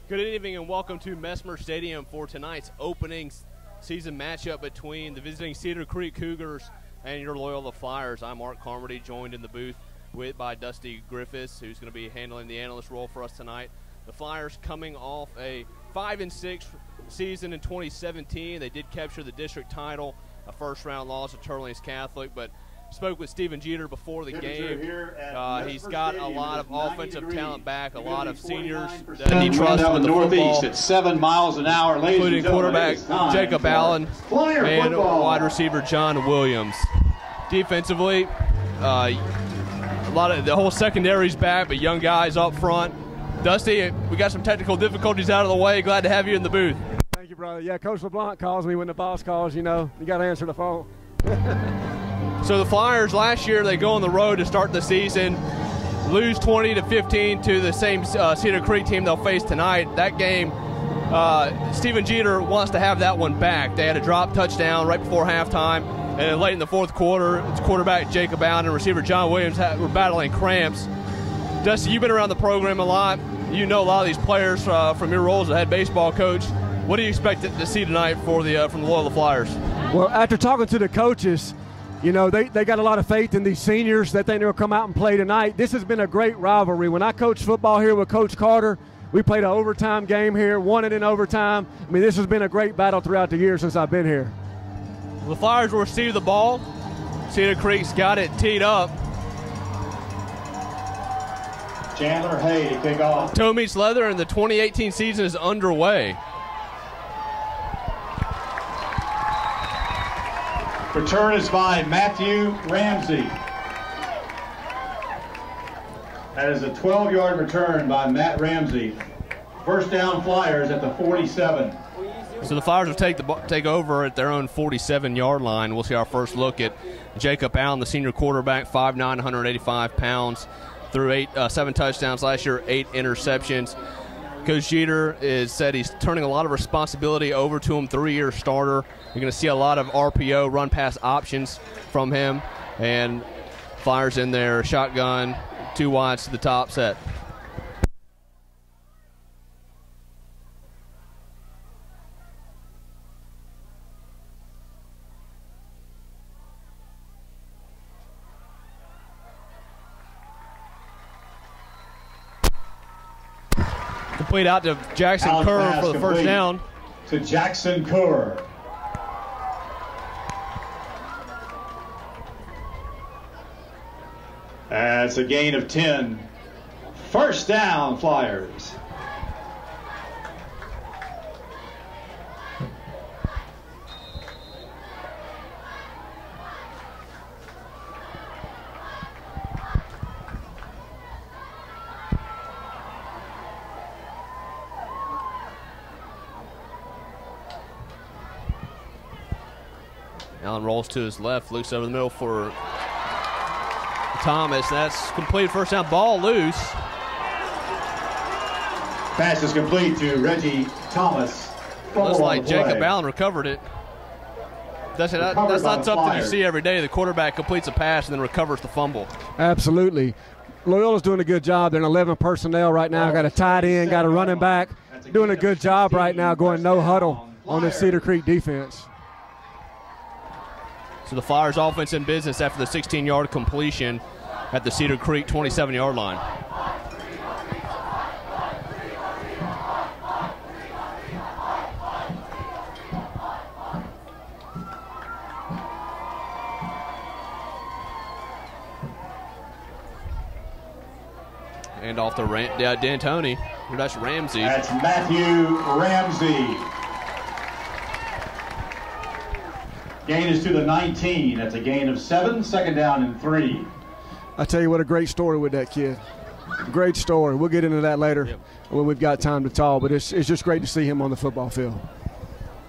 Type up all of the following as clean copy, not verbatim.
Good evening and welcome to Mesmer Stadium for tonight's opening season matchup between the visiting Cedar Creek Cougars and your Loyola Flyers. I'm Mark Carmody, joined in the booth by Dusty Griffiths, who's going to be handling the analyst role for us tonight. The Flyers coming off a 5-6 season in 2017. They did capture the district title, a first-round loss to Turlings Catholic, but spoke with Stephen Jeter before the game. He's got a lot of offensive talent back, a lot of seniors that he trusts with the football, at 7 miles an hour, including quarterback Jacob Allen and wide receiver John Williams. Defensively, a lot of the whole secondary's back, but young guys up front. Dusty, we got some technical difficulties out of the way. Glad to have you in the booth. Thank you, brother. Yeah, Coach LeBlanc calls me when the boss calls. You know, you got to answer the phone. So the Flyers last year, they go on the road to start the season, lose 20-15 to the same Cedar Creek team they'll face tonight. That game, Stephen Jeter wants to have that one back. They had a drop touchdown right before halftime, and then late in the fourth quarter, it's quarterback Jacob Allen and receiver John Williams were battling cramps. Dusty, you've been around the program a lot. You know a lot of these players from your roles as head baseball coach. What do you expect to see tonight from the Loyola Flyers? Well, after talking to the coaches, you know, they got a lot of faith in these seniors that they will come out and play tonight. This has been a great rivalry. When I coached football here with Coach Carter, we played an overtime game here, won it in overtime. I mean, this has been a great battle throughout the year since I've been here. The Flyers will receive the ball. Cedar Creek's got it teed up. Chandler Hay to kick off. Toe meets leather, and the 2018 season is underway. Return is by Matthew Ramsey. That is a 12-yard return by Matt Ramsey. First down, Flyers at the 47. So the Flyers will take over at their own 47-yard line. We'll see our first look at Jacob Allen, the senior quarterback, 5'9", 185 pounds, threw 7 touchdowns last year, 8 interceptions. Coach Jeter said he's turning a lot of responsibility over to him, 3-year starter. You're going to see a lot of RPO, run-pass options from him. And Flyers in there, shotgun, 2 wides to the top set. Complete out to Jackson Kerr for the first down. To Jackson Kerr. That's a gain of 10. First down, Flyers. Allen rolls to his left, loose over the middle for Thomas. That's complete first down. Ball loose. Pass is complete to Reggie Thomas. Looks like Jacob Allen recovered it. That's not something you see every day. The quarterback completes a pass and then recovers the fumble. Absolutely. Loyola's doing a good job. They're in 11 personnel right now. Got a tight end, got a running back. Doing a good job right now going no huddle on the Cedar Creek defense. So the Flyers offense in business after the 16-yard completion at the Cedar Creek 27-yard line. And off the D'Antoni. That's Ramsey. That's Matthew Ramsey. Gain is to the 19. That's a gain of 7. Second down and 3. I tell you what, a great story with that kid. Great story. We'll get into that later when we've got time to talk, but it's just great to see him on the football field.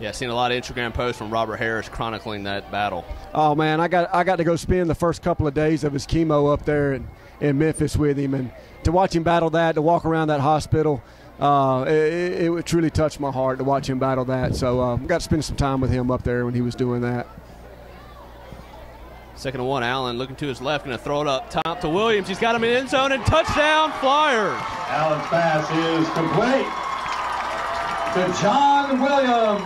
Yeah, seen a lot of Instagram posts from Robert Harris chronicling that battle. Oh, man, I got to go spend the first couple of days of his chemo up there in Memphis with him, and to watch him battle that, to walk around that hospital, it would truly touch my heart to watch him battle that. So got to spend some time with him up there when he was doing that. 2nd and 1, Allen looking to his left, going to throw it up top to Williams. He's got him in the end zone, and touchdown, Flyers. Allen's pass is complete. to John Williams.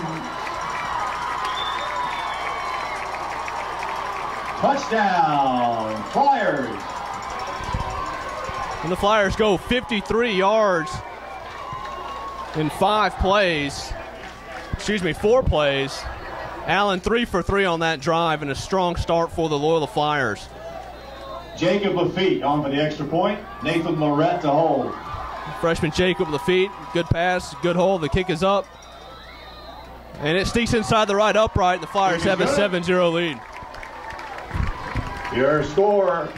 Touchdown, Flyers. And the Flyers go 53 yards in 4 plays. Allen 3 for 3 on that drive, and a strong start for the Loyola Flyers. Jacob Lafitte on for the extra point. Nathan Lorette to hold. Freshman Jacob Lafitte, good pass, good hold. The kick is up, and it sneaks inside the right upright. The Flyers have a 7-0 lead. Your score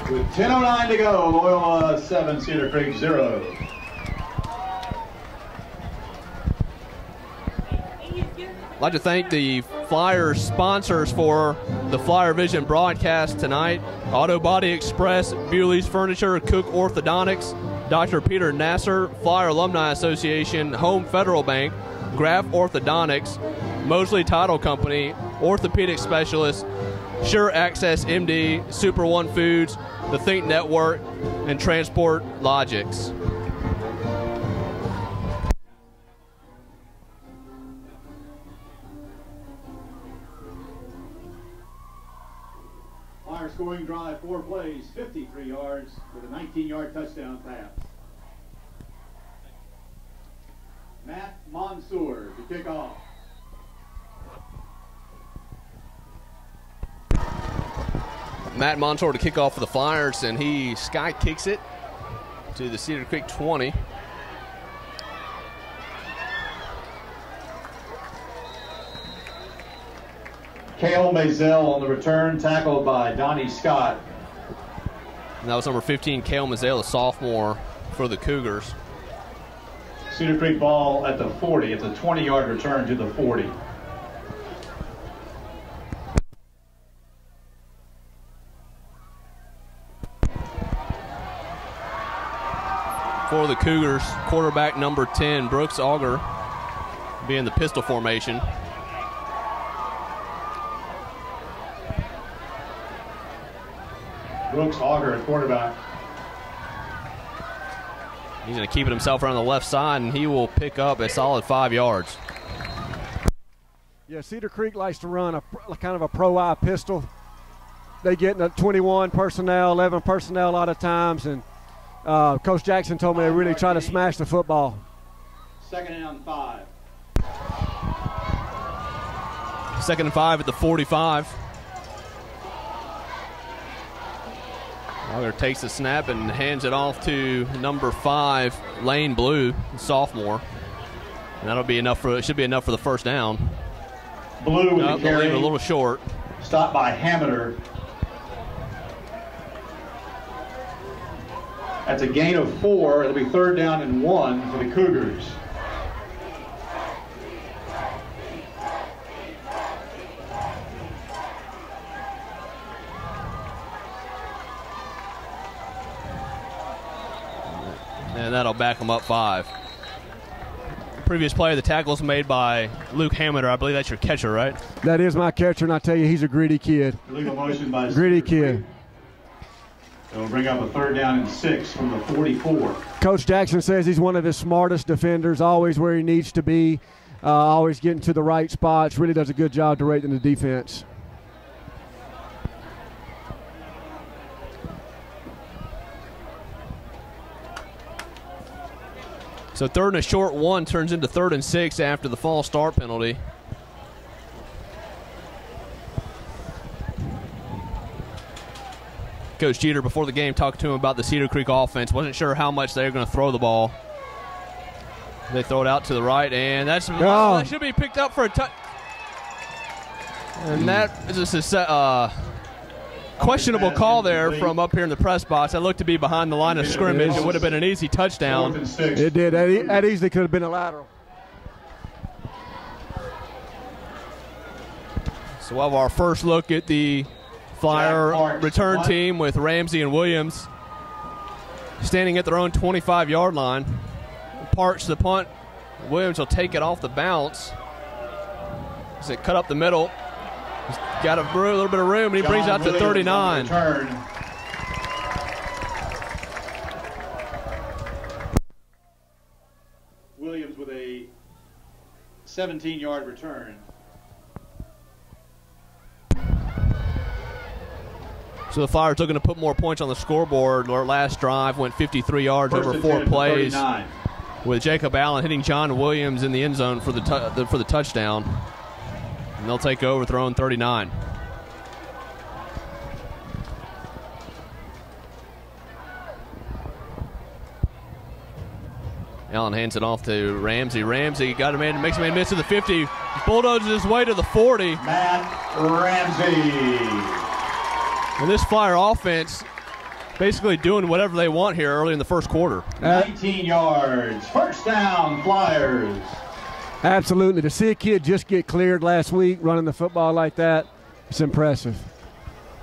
with 10:09 to go, Loyola 7, Cedar Creek 0. I'd like to thank the Flyers sponsors for the Flyer Vision broadcast tonight. Auto Body Express, Bewley's Furniture, Cook Orthodontics, Dr. Peter Nasser, Flyer Alumni Association, Home Federal Bank, Graff Orthodontics, Mosley Title Company, Orthopedic Specialist, Sure Access MD, Super One Foods, the Think Network, and Transport Logics. Flyer scoring drive, 4 plays, 53 yards with a 19-yard touchdown pass. Matt Mansour to kick off. Matt Montour to kick off for the Flyers, and he sky kicks it to the Cedar Creek 20. Cale Mazel on the return, tackled by Donnie Scott. And that was number 15, Cale Mazel, a sophomore for the Cougars. Cedar Creek ball at the 40. It's a 20-yard return to the 40. For the Cougars, quarterback number 10, Brooks Auger, being the pistol formation. Brooks Auger at quarterback. He's going to keep it himself around the left side, and he will pick up a solid 5 yards. Yeah, Cedar Creek likes to run a kind of a pro-eye pistol. They get in a 21 personnel, 11 personnel a lot of times, and Coach Jackson told me they really try to smash the football. 2nd and 5. 2nd and 5 at the 45. Auger takes the snap and hands it off to number 5, Lane Blue, sophomore. And that'll be enough for. It should be enough for the first down. Blue with the carry. A little short. Stopped by Hammeter. That's a gain of 4. It'll be 3rd down and 1 for the Cougars. And that'll back them up 5. Previous play, the tackle's made by Luke Hammeter. I believe that's your catcher, right? That is my catcher, and I tell you, he's a gritty kid. Illegal motion by gritty kid. It'll bring up a 3rd down and 6 from the 44. Coach Jackson says he's one of his smartest defenders, always where he needs to be, always getting to the right spots, really does a good job directing the defense. So 3rd and a short 1 turns into 3rd and 6 after the false start penalty. Coach Cedar, before the game, talked to him about the Cedar Creek offense. Wasn't sure how much they were going to throw the ball. They throw it out to the right, and that should be picked up for a touch. And that is just a questionable call there from up here in the press box. That looked to be behind the line of scrimmage. It would have been an easy touchdown. It did. That easily could have been a lateral. So we'll have our first look at the Flyer return team with Ramsey and Williams standing at their own 25-yard line. Parks the punt. Williams will take it off the bounce. As it cut up the middle. He's got a little bit of room, and he brings out to 39. Williams with 17-yard return. So the Flyers looking to put more points on the scoreboard. Their last drive went 53 yards First over and 4 10 plays, 39. with Jacob Allen hitting John Williams in the end zone for the touchdown. And they'll take over, throwing 39. Allen hands it off to Ramsey. Ramsey got a man, makes a man miss to the 50. Bulldozes his way to the 40. Matt Ramsey. And this Flyer offense basically doing whatever they want here early in the first quarter. 19 yards. First down, Flyers. Absolutely. To see a kid just get cleared last week running the football like that, it's impressive.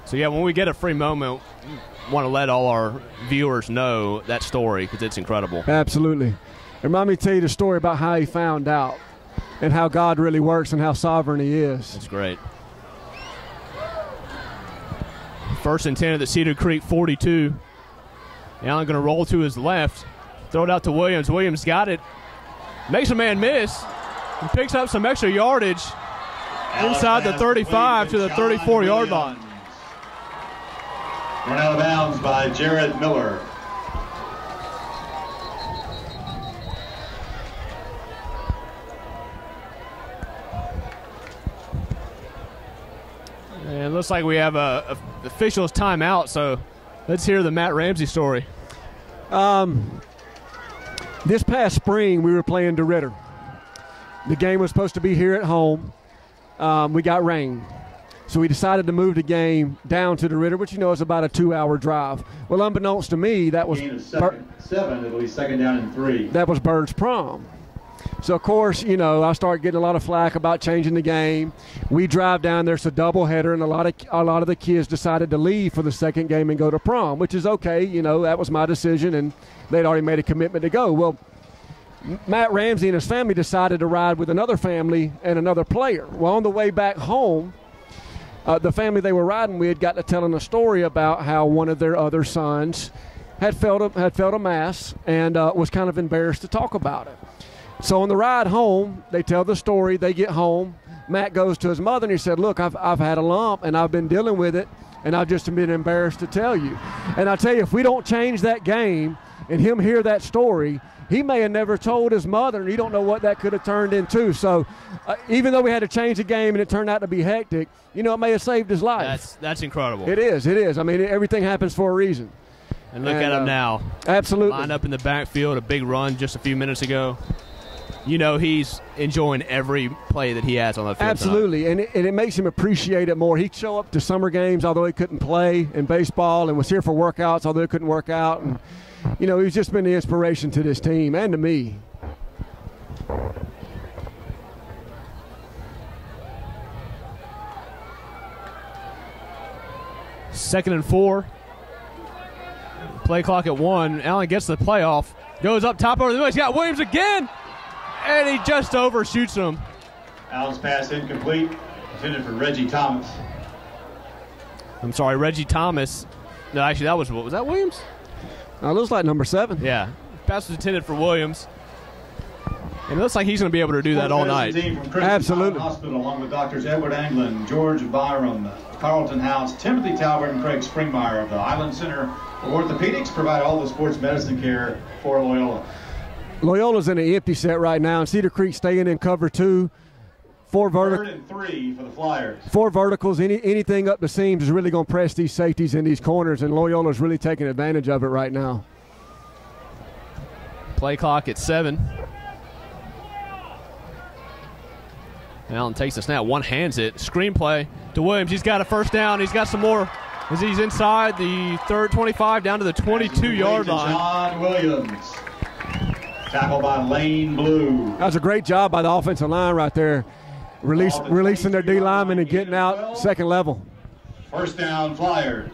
So, yeah, when we get a free moment, we want to let all our viewers know that story because it's incredible. Absolutely. And let me tell you the story about how he found out and how God really works and how sovereign he is. That's great. First and 10 at the Cedar Creek 42. Allen going to roll to his left, throw it out to Williams. Williams got it, makes a man miss, and picks up some extra yardage inside the 35 to the 34-yard line. Run out of bounds by Jared Miller. And it looks like we have a official's timeout, so let's hear the Matt Ramsey story. This past spring, we were playing DeRitter. The game was supposed to be here at home. We got rain. So we decided to move the game down to DeRitter, which, you know, is about a 2-hour drive. Well, unbeknownst to me, that was seven. It'll be second down and 3. That was Bird's prom. So, of course, you know, I started getting a lot of flack about changing the game. We drive down there, it's a doubleheader, and a lot of the kids decided to leave for the second game and go to prom, which is okay. You know, that was my decision, and they'd already made a commitment to go. Well, Matt Ramsey and his family decided to ride with another family and another player. Well, on the way back home, the family they were riding with got to telling a story about how one of their other sons had failed a mass and was kind of embarrassed to talk about it. So on the ride home, they tell the story. They get home. Matt goes to his mother and he said, look, I've had a lump and I've been dealing with it, and I've just been embarrassed to tell you. And I tell you, if we don't change that game and him hear that story, he may have never told his mother, and you don't know what that could have turned into. So even though we had to change the game and it turned out to be hectic, you know, it may have saved his life. That's incredible. It is. I mean, everything happens for a reason. And look at him now. Absolutely. Lined up in the backfield, a big run just a few minutes ago. You know he's enjoying every play that he has on the field. Absolutely, and it makes him appreciate it more. He'd show up to summer games, although he couldn't play in baseball, and was here for workouts, although he couldn't work out. And, you know, he's just been the inspiration to this team and to me. Second and 4. Play clock at 1. Allen gets the playoff. Goes up top over the middle. He's got Williams again. And he just overshoots him. Allen's pass incomplete. Intended for Reggie Thomas. I'm sorry, Reggie Thomas. No, actually, was that Williams? It looks like number 7. Yeah. Pass was intended for Williams. And it looks like he's going to be able to do that all night. Team from Absolutely. Hospital, along with Doctors Edward Anglin, George Byram, Carlton House, Timothy Talbert, and Craig Springmeyer of the Island Center for Orthopedics provide all the sports medicine care for Loyola. Loyola's in an empty set right now, and Cedar Creek staying in cover 2. 4 Third and 3 for the Flyers. 4 verticals. Anything up the seams is really going to press these safeties in these corners, and Loyola's really taking advantage of it right now. Play clock at 7. Allen takes the snap. One hands it. Screenplay to Williams. He's got a first down. He's got some more as he's inside the 25 down to the 22-yard line. John Williams. Tackled by Lane Blue. That was a great job by the offensive line right there. Releasing their D lineman and getting out second level. First down, Flyers.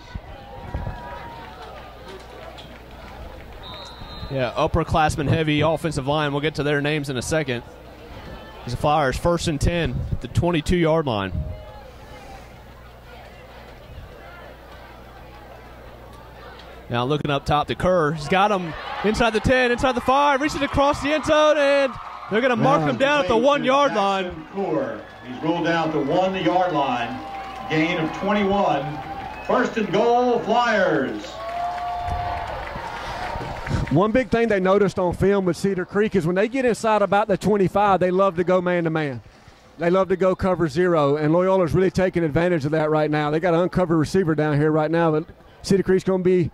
Yeah, upperclassmen heavy offensive line. We'll get to their names in a second. The Flyers first and 10 at the 22-yard line. Now looking up top to Kerr. He's got him inside the 10, inside the 5, reaches across the end zone, and They're going to mark him down at the 1 yard line. He's ruled down at the 1 yard line. Gain of 21. 1st and goal, Flyers. One big thing they noticed on film with Cedar Creek is when they get inside about the 25, they love to go man-to-man. They love to go cover zero, and Loyola's really taking advantage of that right now. They got an uncovered receiver down here right now, but Cedar Creek's going to be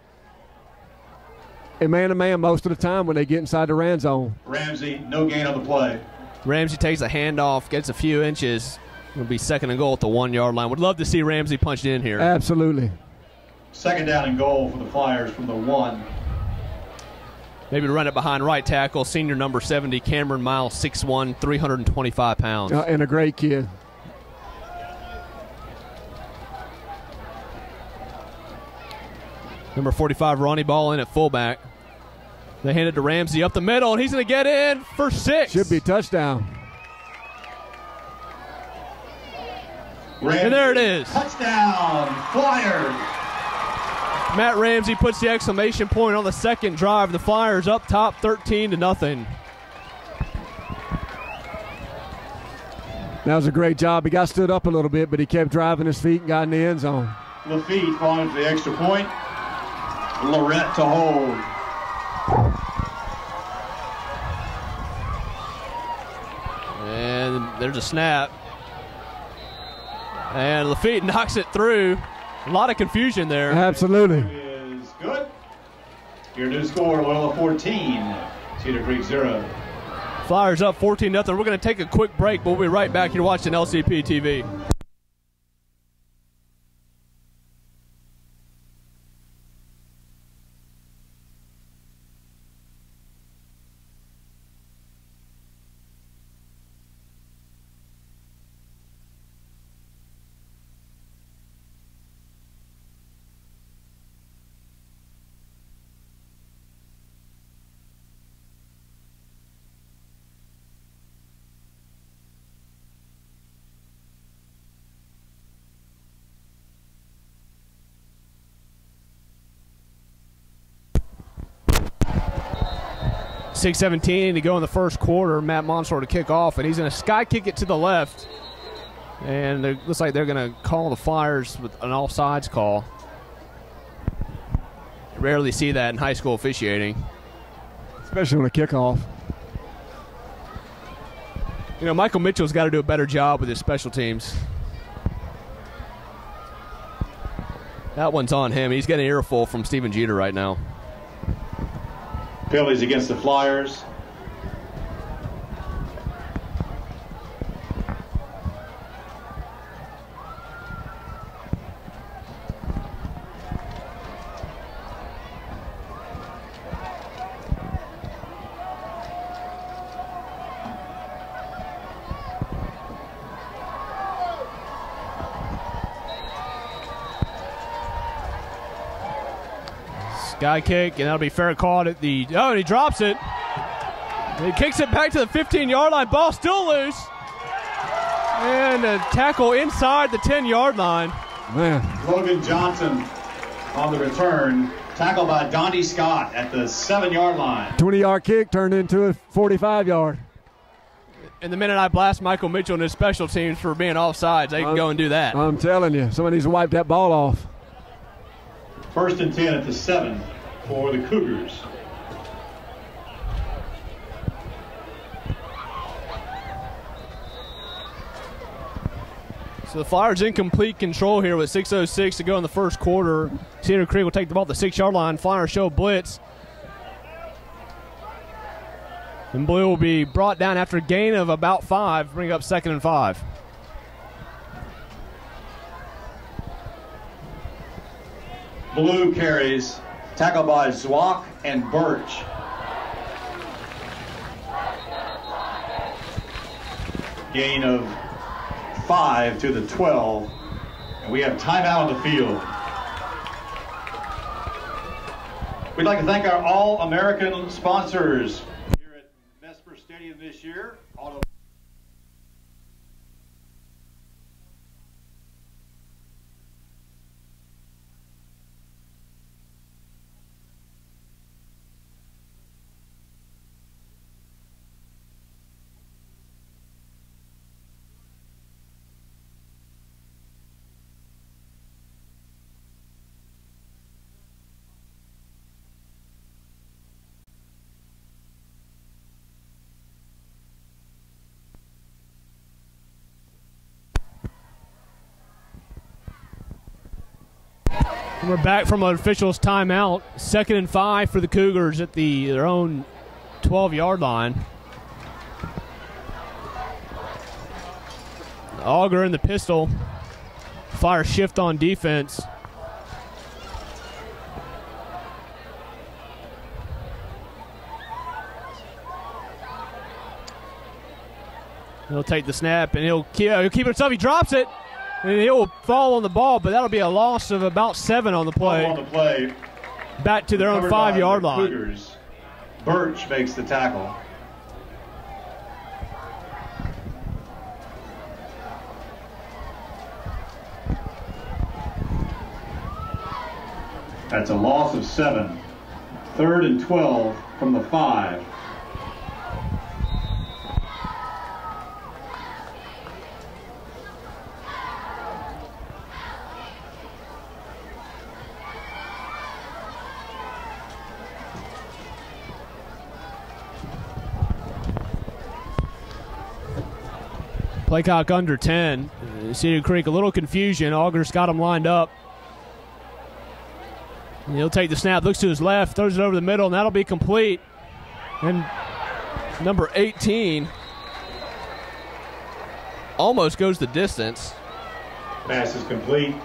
a man-to-man most of the time when they get inside the ran zone. Ramsey, no gain on the play. Ramsey takes a handoff, gets a few inches. It'll be 2nd and goal at the 1 yard line. Would love to see Ramsey punched in here. Absolutely. 2nd down and goal for the Flyers from the 1. Maybe run it behind right tackle, senior number 70, Cameron Miles, 6'1", 325 pounds. And a great kid. Number 45, Ronnie Ball in at fullback. They hand it to Ramsey up the middle, and he's going to get in for 6. Should be a touchdown. Ramsey, and there it is. Touchdown, Flyers. Matt Ramsey puts the exclamation point on the 2nd drive. The Flyers up top 13-0. That was a great job. He got stood up a little bit, but he kept driving his feet and got in the end zone. Lafitte finds the extra point. Lorette to hold. And there's a snap. And Lafitte knocks it through. A lot of confusion there. Absolutely. Is good. Your new score, Loyola 14, Cedar Creek 0. Flyers up 14-0. We're going to take a quick break. We'll be right back. You're watching LCP TV. .6:17 to go in the first quarter. Matt Monsor to kick off, and he's going to sky kick it to the left. And it looks like they're going to call the Flyers with an offsides call. Rarely see that in high school officiating. Especially on a kickoff. You know, Michael Mitchell's got to do a better job with his special teams. That one's on him. He's getting an earful from Stephen Jeter right now. Penalties against the Flyers. Sky kick, and that'll be fair caught at the... Oh, and he drops it. And he kicks it back to the 15-yard line. Ball still loose. And a tackle inside the 10-yard line. Man. Logan Johnson on the return. Tackled by Donnie Scott at the 7-yard line. 20-yard kick turned into a 45-yard. And the minute I blast Michael Mitchell and his special teams for being offsides, they can go and do that. I'm telling you, somebody needs to wipe that ball off. 1st and 10 at the 7 for the Cougars. So the Flyers in complete control here with 6:06 to go in the first quarter. Cedar Creek will take the ball at the 6-yard line. Flyers show blitz. And Blue will be brought down after a gain of about 5, bring up 2nd and 5. Blue carries, tackled by Zwock and Birch. Gain of 5 to the 12. And we have timeout on the field. We'd like to thank our All-American sponsors here at Vesper Stadium this year. We're back from an official's timeout. 2nd and 5 for the Cougars at their own 12-yard line. Auger in the pistol. Fire shift on defense. He'll take the snap and he'll keep himself. He drops it and he'll fall on the ball, but that'll be a loss of about 7 on the play. On the play. Back to their own 5-yard line. Cougars. Birch makes the tackle. That's a loss of 7. 3rd and 12 from the 5. Play clock under 10. Cedar Creek, a little confusion. Auger's got him lined up. And he'll take the snap, looks to his left, throws it over the middle, and that'll be complete. And number 18 almost goes the distance. Pass is complete.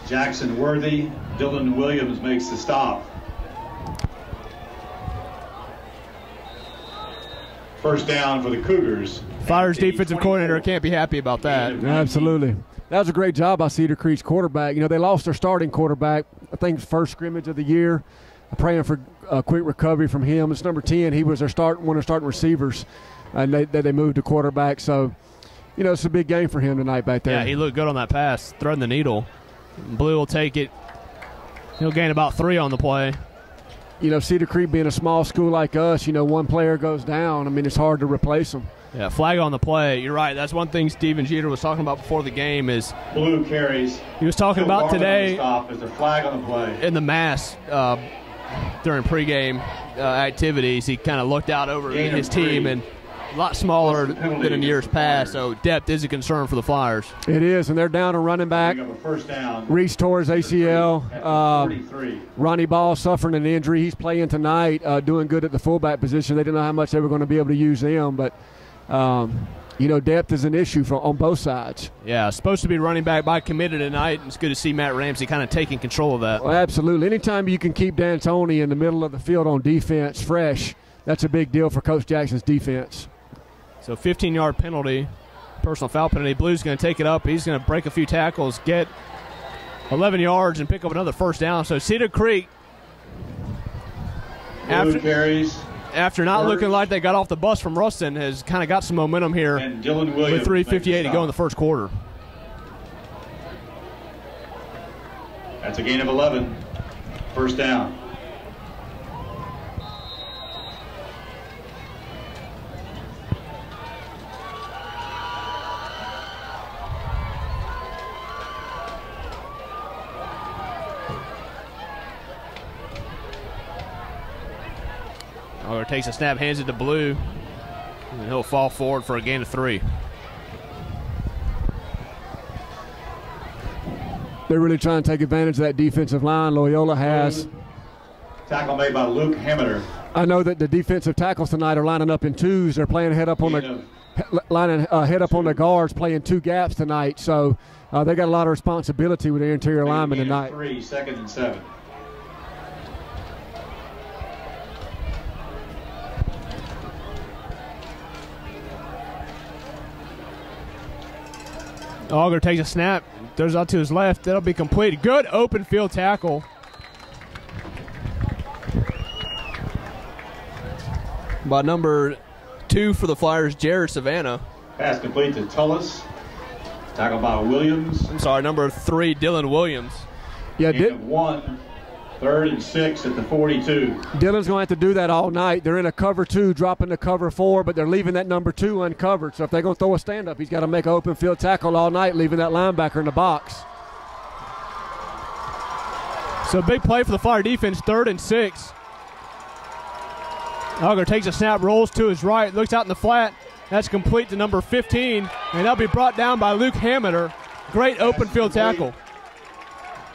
Jackson Worthy. Dylan Williams makes the stop. First down for the Cougars. Fire's defensive coordinator can't be happy about that. Absolutely. That was a great job by Cedar Creek's quarterback. You know, they lost their starting quarterback, I think, first scrimmage of the year. I'm praying for a quick recovery from him. It's number 10. He was one of their starting receivers, and they moved to quarterback. So, you know, it's a big game for him tonight back there. Yeah, he looked good on that pass, threading the needle. Blue will take it. He'll gain about 3 on the play. You know, Cedar Creek being a small school like us, you know, one player goes down. I mean, it's hard to replace them. Yeah, flag on the play. You're right. That's one thing Steven Jeter was talking about before the game is Blue carries. He was talking about today is the flag on the play. In the mass during pregame activities. He kind of looked out over his team and a lot smaller than in years past, so depth is a concern for the Flyers. It is, and they're down a running back. First down. Reese tore his ACL. Ronnie Ball suffering an injury. He's playing tonight, doing good at the fullback position. They didn't know how much they were going to be able to use him, but you know, depth is an issue on both sides. Yeah, supposed to be running back by committee tonight. It's good to see Matt Ramsey kind of taking control of that. Well, absolutely. Anytime you can keep D'Antoni in the middle of the field on defense fresh, that's a big deal for Coach Jackson's defense. So 15-yard penalty, personal foul penalty. Blue's going to take it up. He's going to break a few tackles, get 11 yards, and pick up another first down. So Cedar Creek, after not looking like they got off the bus from Ruston, has kind of got some momentum here and Dylan Williams with 3:58 to go in the first quarter. That's a gain of 11. First down. Auger takes a snap, hands it to Blue, and he'll fall forward for a gain of 3. They're really trying to take advantage of that defensive line Loyola has. Tackle made by Luke Hammeter. I know that the defensive tackles tonight are lining up in twos. They're playing head up on the guards, playing 2 gaps tonight. So they got a lot of responsibility with their interior linemen tonight. 3, 2nd and 7. Auger takes a snap, throws out to his left. That'll be complete. Good open field tackle by number 2 for the Flyers, Jared Savannah. Pass complete to Tullis. Tackle by Williams. I'm sorry, number 3, Dylan Williams. Yeah, 1, 3rd and 6 at the 42. Dylan's going to have to do that all night. They're in a cover 2, dropping to cover 4, but they're leaving that number 2 uncovered. So if they're going to throw a stand-up, he's got to make an open field tackle all night, leaving that linebacker in the box. So big play for the Flyer defense, 3rd and 6. Auger takes a snap, rolls to his right, looks out in the flat. That's complete to number 15, and that'll be brought down by Luke Hammeter. Great open field tackle.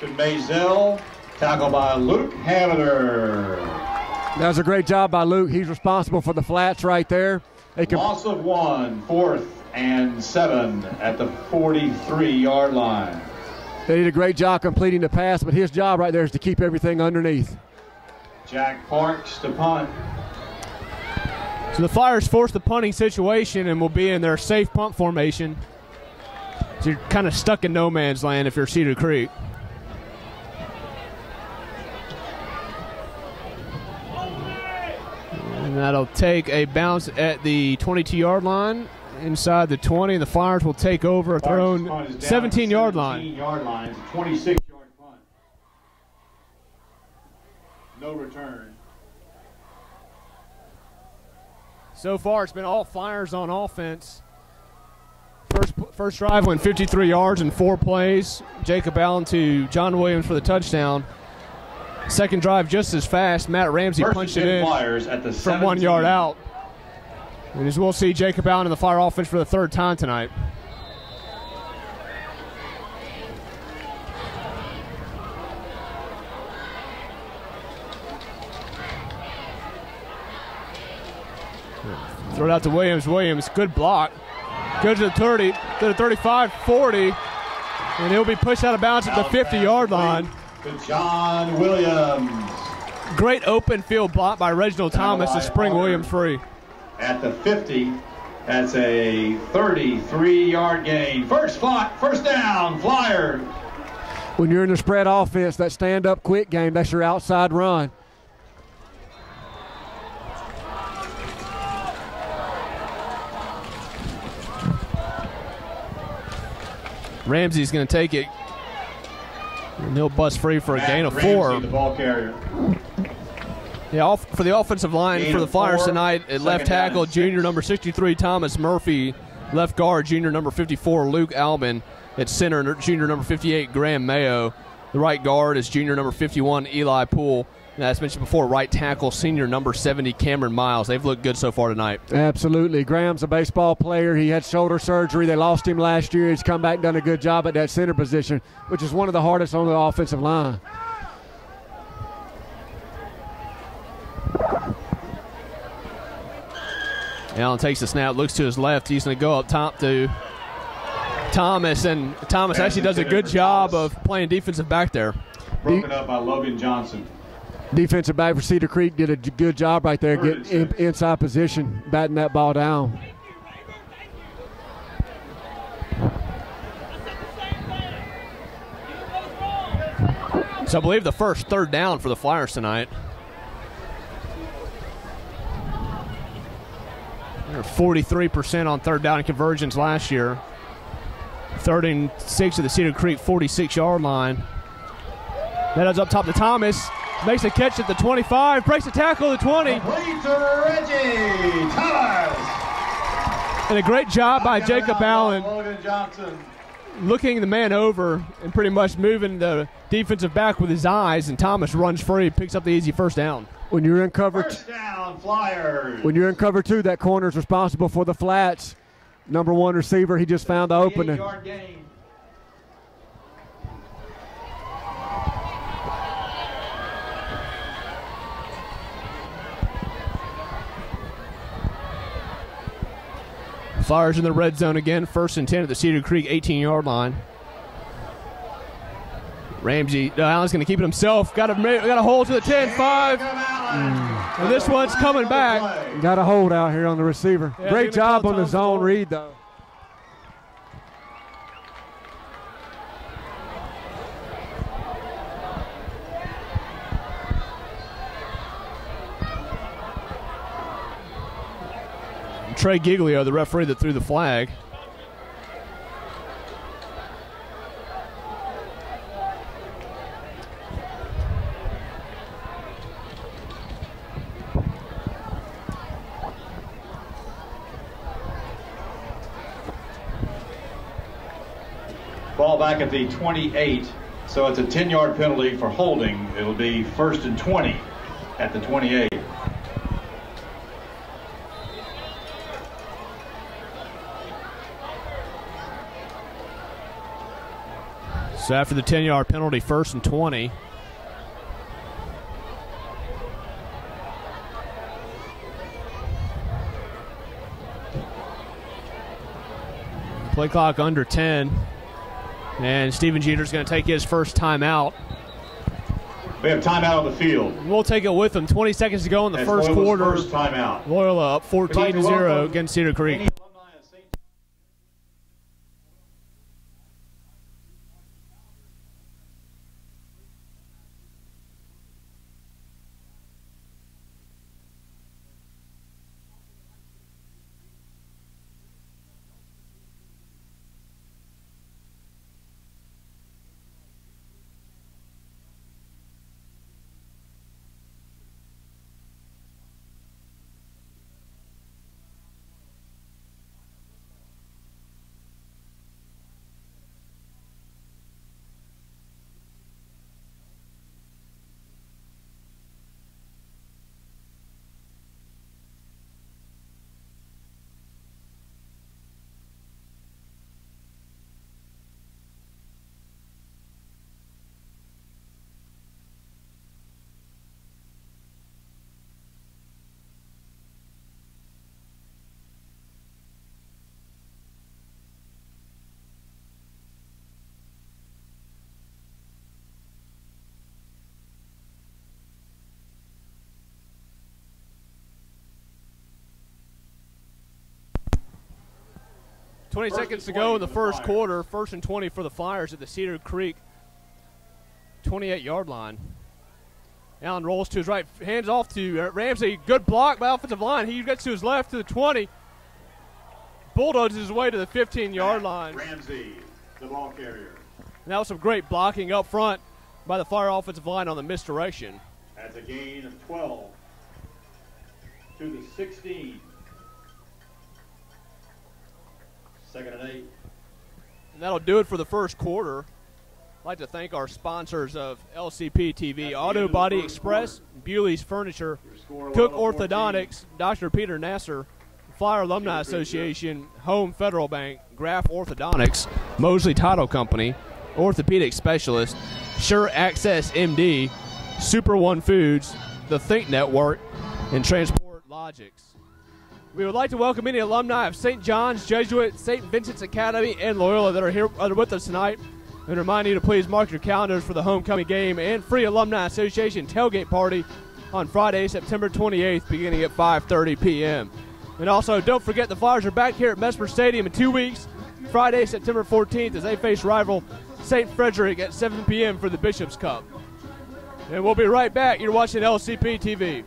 to Maisel. Tackle by Luke Hamiter. That was a great job by Luke. He's responsible for the flats right there. Loss of 1, 4th and 7 at the 43-yard line. They did a great job completing the pass, but his job right there is to keep everything underneath. Jack Parks to punt. So the Flyers force the punting situation and will be in their safe punt formation. So you're kind of stuck in no man's land if you're Cedar Creek. And that'll take a bounce at the 22-yard line. Inside the 20, and the Flyers will take over at their own 17-yard line. 17-yard line. It's a 26-yard punt. No return. So far, it's been all Flyers on offense. First drive went 53 yards in 4 plays. Jacob Allen to John Williams for the touchdown. Second drive just as fast. Matt Ramsey punched it in from 1 yard out. And as we'll see, Jacob Allen in the Flyer offense for the 3rd time tonight. Throw it out to Williams. Williams, good block. Goes to the 30, to the 35, 40. And he'll be pushed out of bounds at the 50-yard line. To John Williams. Great open field block by Reginald Thomas to spring Williams free. At the 50, that's a 33-yard gain. First down, Flyers. When you're in the spread offense, that stand-up quick game, that's your outside run. Ramsey's going to take it. And he'll bust free for a gain of 4. Ramsey, the ball carrier. Yeah, for the offensive line Gain for the Flyers 4, tonight, at left tackle, junior number 63, Thomas Murphy. Left guard, junior number 54, Luke Almond. At center, junior number 58, Graham Mayo. The right guard is junior number 51, Eli Poole. And as mentioned before, right tackle, senior number 70, Cameron Miles. They've looked good so far tonight. Absolutely. Graham's a baseball player. He had shoulder surgery. They lost him last year. He's come back and done a good job at that center position, which is one of the hardest on the offensive line. Allen takes the snap, looks to his left. He's going to go up top to Thomas, and Thomas actually does a good job of playing defensive back there. Broken up by Logan Johnson. Defensive back for Cedar Creek did a good job right there, getting inside position, batting that ball down. So I believe the first 3rd down for the Flyers tonight. They're 43% on 3rd down conversions last year. 3rd and 6 at the Cedar Creek 46-yard line. That is up top to Thomas. Makes a catch at the 25. Breaks the tackle at the 20. Complete to Reggie Thomas. And a great job by Jacob Allen. Logan Johnson. Looking the man over and pretty much moving the defensive back with his eyes, and Thomas runs free, picks up the easy first down. When you're in cover, First down, Flyers. When you're in cover 2, that corner is responsible for the flats. Number 1 receiver, he just found the opening. 8-yard gain. Flyers in the red zone again. 1st and 10 at the Cedar Creek 18-yard line. Ramsey, Allen's going to keep it himself. Got a hold to the 10-5. And this one's coming back. Got a hold out here on the receiver. Yeah, great job on the zone read, though. Trey Giglio, the referee that threw the flag. Ball back at the 28, so it's a 10-yard penalty for holding. It'll be 1st and 20 at the 28. So after the 10-yard penalty, 1st and 20. Play clock under 10. And Steven Jeter's going to take his first timeout. We have timeout on the field. We'll take it with them. 20 seconds to go in the first quarter. First timeout. Loyola up 14-0 against Cedar Creek. Twenty seconds to go in the first quarter. 1st and 20 for the Flyers at the Cedar Creek 28-yard line. Allen rolls to his right, hands off to Ramsey. Good block by offensive line. He gets to his left to the 20. Bulldozes his way to the 15-yard line. Ramsey, the ball carrier. And that was some great blocking up front by the Flyer offensive line on the misdirection. That's a gain of 12 to the 16. 2nd and 8. And that'll do it for the first quarter. I'd like to thank our sponsors of LCP TV, Auto Body Express, Bewley's Furniture, Cook Orthodontics, Dr. Peter Nasser, Flyer Alumni Association, Home Federal Bank, Graff Orthodontics, Mosley Title Company, Orthopedic Specialist, Sure Access MD, Super One Foods, The Think Network, and Transport Logics. We would like to welcome any alumni of St. John's, Jesuit, St. Vincent's Academy, and Loyola that are with us tonight, and remind you to please mark your calendars for the homecoming game and free Alumni Association tailgate party on Friday, September 28th, beginning at 5:30 p.m. And also, don't forget the Flyers are back here at Mesmer Stadium in 2 weeks, Friday, September 14th, as they face rival St. Frederick at 7 p.m. for the Bishop's Cup. And we'll be right back. You're watching LCP TV.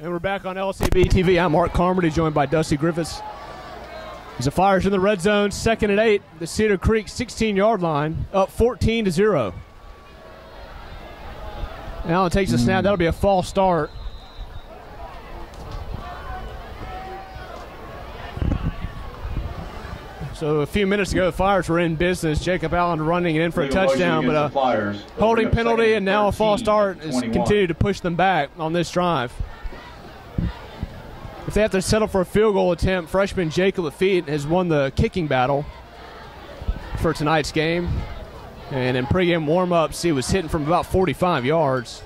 And we're back on LCB TV. I'm Mark Carmody, joined by Dusty Griffiths. As the Flyers in the red zone, 2nd and 8, the Cedar Creek 16-yard line, up 14-0. Allen takes the snap. That'll be a false start. So a few minutes ago, the Flyers were in business. Jacob Allen running it in for a touchdown, but a holding penalty and now a false start has continued to push them back on this drive. If they have to settle for a field goal attempt, freshman Jacob Lafitte has won the kicking battle for tonight's game. And in pregame warm-ups, he was hitting from about 45 yards.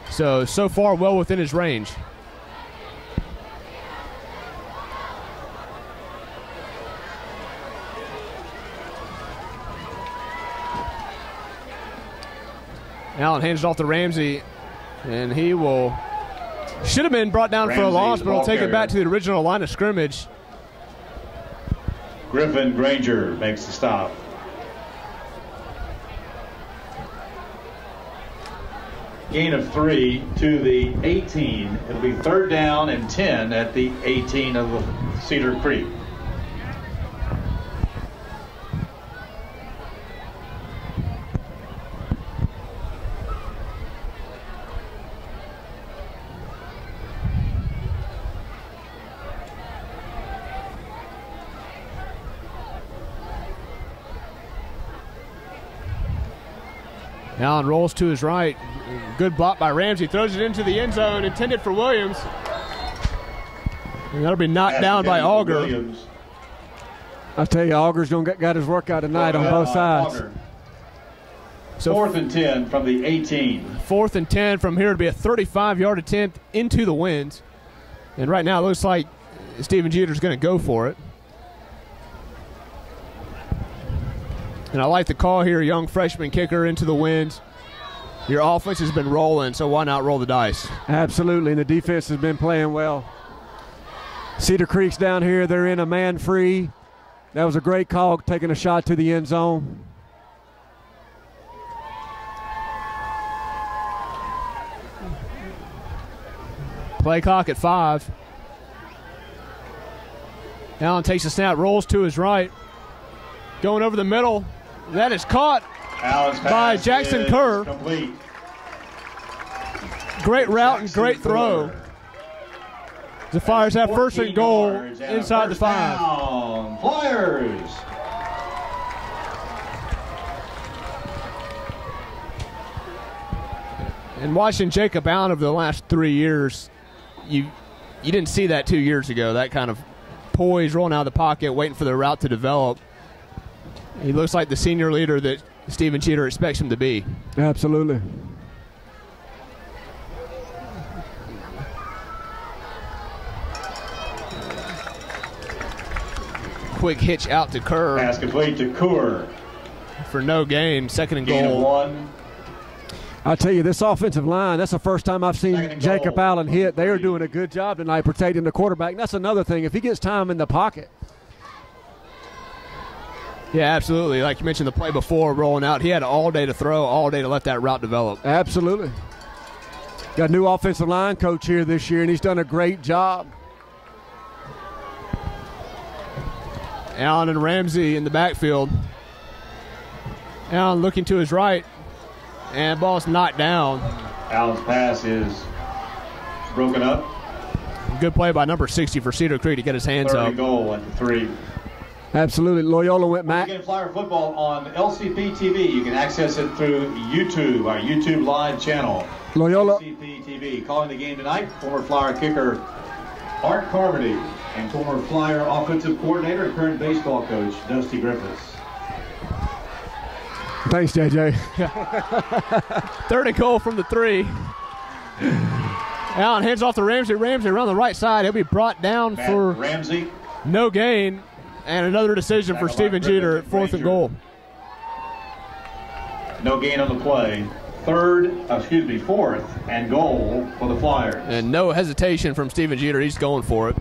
So far, well within his range. Allen hands it off to Ramsey, and he should have been brought down for a loss, but he'll take it back to the original line of scrimmage. Griffin Granger makes the stop. Gain of 3 to the 18. It'll be 3rd down and 10 at the 18 of Cedar Creek. Allen rolls to his right. Good block by Ramsey. Throws it into the end zone, intended for Williams. And that'll be knocked down by Auger. Williams. I tell you, Auger's got his workout tonight on both sides. Auger. So 4th and 10 from the 18. 4th and 10 from here to be a 35-yard attempt into the winds. And right now it looks like Steven Jeter's going to go for it. And I like the call here, young freshman kicker into the winds. Your offense has been rolling, so why not roll the dice? Absolutely, and the defense has been playing well. Cedar Creek's down here. They're in a man free. That was a great call, taking a shot to the end zone. Play clock at 5. Allen takes a snap, rolls to his right. Going over the middle. That is caught by Jackson Kerr. Complete. Great route and great throw. The Flyers have 1st and goal inside the 5. Down. Flyers. And watching Jacob Allen over the last 3 years, you didn't see that 2 years ago. That kind of poise, rolling out of the pocket, waiting for the route to develop. He looks like the senior leader that Steven Jeter expects him to be. Absolutely. Quick hitch out to Kerr. Pass complete to Kerr. For no gain, 2nd and Gain of goal. 1. I tell you, this offensive line, that's the first time I've seen Jacob Allen hit. They are doing a good job tonight protecting the quarterback. And that's another thing. If he gets time in the pocket. Yeah, absolutely. Like you mentioned the play before, rolling out, he had all day to throw, all day to let that route develop. Absolutely. Got a new offensive line coach here this year, and he's done a great job. Allen and Ramsey in the backfield. Allen looking to his right, and ball's knocked down. Allen's pass is broken up. Good play by number 60 for Cedar Creek to get his hands 3rd up. and goal at the 3. Absolutely. Loyola went back. Again, Flyer football on LCP TV. You can access it through YouTube, our YouTube live channel. Loyola. LCP TV. Calling the game tonight, former Flyer kicker Art Carmody and former Flyer offensive coordinator and current baseball coach Dusty Griffiths. Thanks, JJ. 3rd and goal from the 3. Allen hands off to Ramsey. Ramsey around the right side. He'll be brought down for Ramsey. no gain. And another decision for Steven Jeter at 4th and goal. No gain on the play. 4th and goal for the Flyers. And no hesitation from Steven Jeter. He's going for it.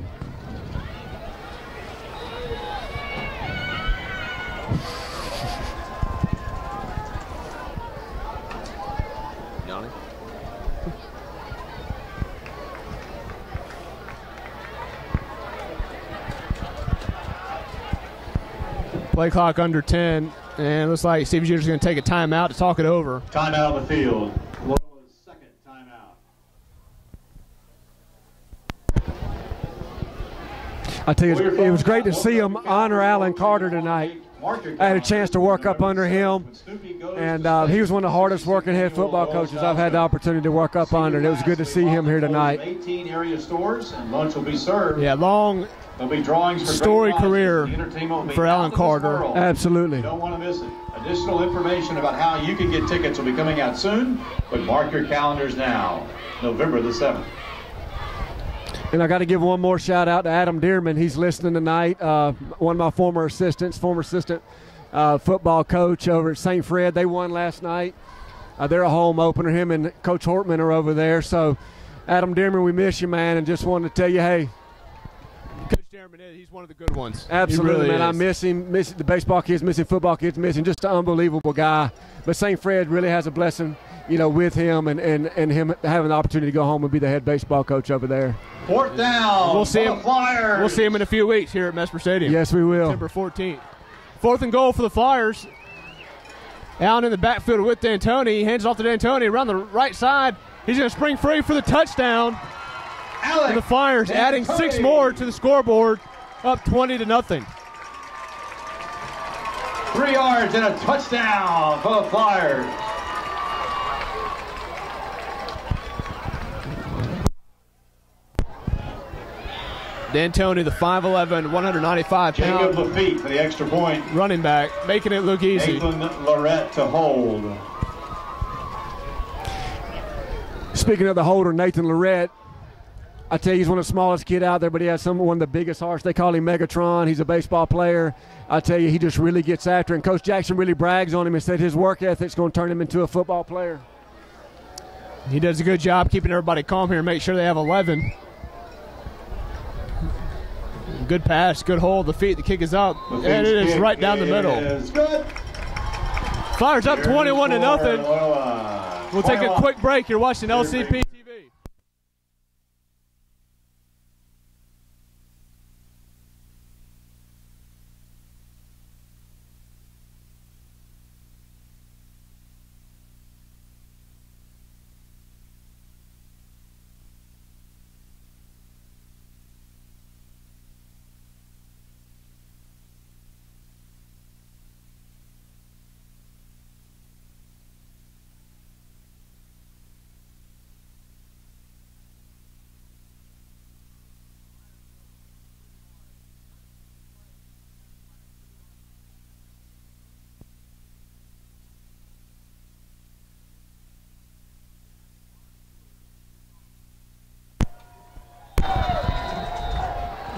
Play clock under 10, and it looks like Steven Jeter's going to take a timeout to talk it over. Timeout on the field. Loyola's 2nd timeout. I tell you, it was great to see him honor Alan Carter tonight. I had a chance to work up under him, and he was one of the hardest working head football coaches I've had the opportunity to work up under, and it was good to see him here tonight. 18 area stores, and lunch will be served. Yeah, long There'll be drawings for story great career prizes. for Alan Carter. Absolutely. You don't want to miss it. Additional information about how you can get tickets will be coming out soon, but mark your calendars now, November the 7th. And I got to give one more shout out to Adam Dearman. He's listening tonight. One of my former assistant football coach over at St. Fred. They won last night. They're a home opener. Him and Coach Hortman are over there. So, Adam Dearman, we miss you, man, and just wanted to tell you, hey. Coach Dearman chairman is. He's one of the good ones. Absolutely, really man. I is. miss him. Miss the baseball kids, missing football kids, missing just an unbelievable guy. But St. Fred really has a blessing, with him and him having the opportunity to go home and be the head baseball coach over there. 4th down. We'll see him. Flyers. We'll see him in a few weeks here at Mesmer Stadium. Yes, we will. September 14th. 4th and goal for the Flyers. Allen in the backfield with D'Antoni. He hands it off to D'Antoni around the right side. He's going to spring free for the touchdown. And the Flyers adding 6 more to the scoreboard, up 20-0. 3 yards and a touchdown for the Flyers. D'Antoni, the 5'11", 195-pound Jacob Lafitte for the extra point. running back, making it look easy. Nathan Lorette to hold. Speaking of the holder, Nathan Lorette, I tell you, he's one of the smallest kid out there, but he has one of the biggest hearts. They call him Megatron. He's a baseball player. I tell you, he just really gets after it. And Coach Jackson really brags on him and said his work ethic's going to turn him into a football player. He does a good job keeping everybody calm here and make sure they have 11. Good pass, good hold. The feet, the kick is up, and it is right down the middle. Good. Flyers up 21-0. We'll take a quick break. You're watching LCP TV.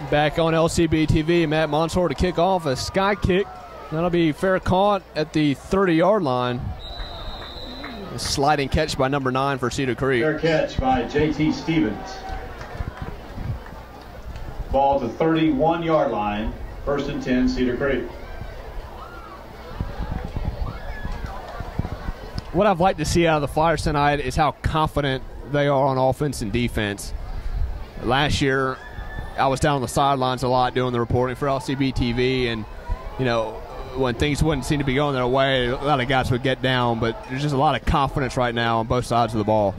Back on LCB TV, Matt Monsor to kick off a sky kick. That'll be fair caught at the 30-yard line. A sliding catch by number 9 for Cedar Creek. Fair catch by J.T. Stevens. Ball to 31-yard line. 1st and 10, Cedar Creek. What I've liked to see out of the Flyers tonight is how confident they are on offense and defense. Last year, I was down on the sidelines a lot doing the reporting for LCB TV, and, when things wouldn't seem to be going their way, a lot of guys would get down, but there's just a lot of confidence right now on both sides of the ball.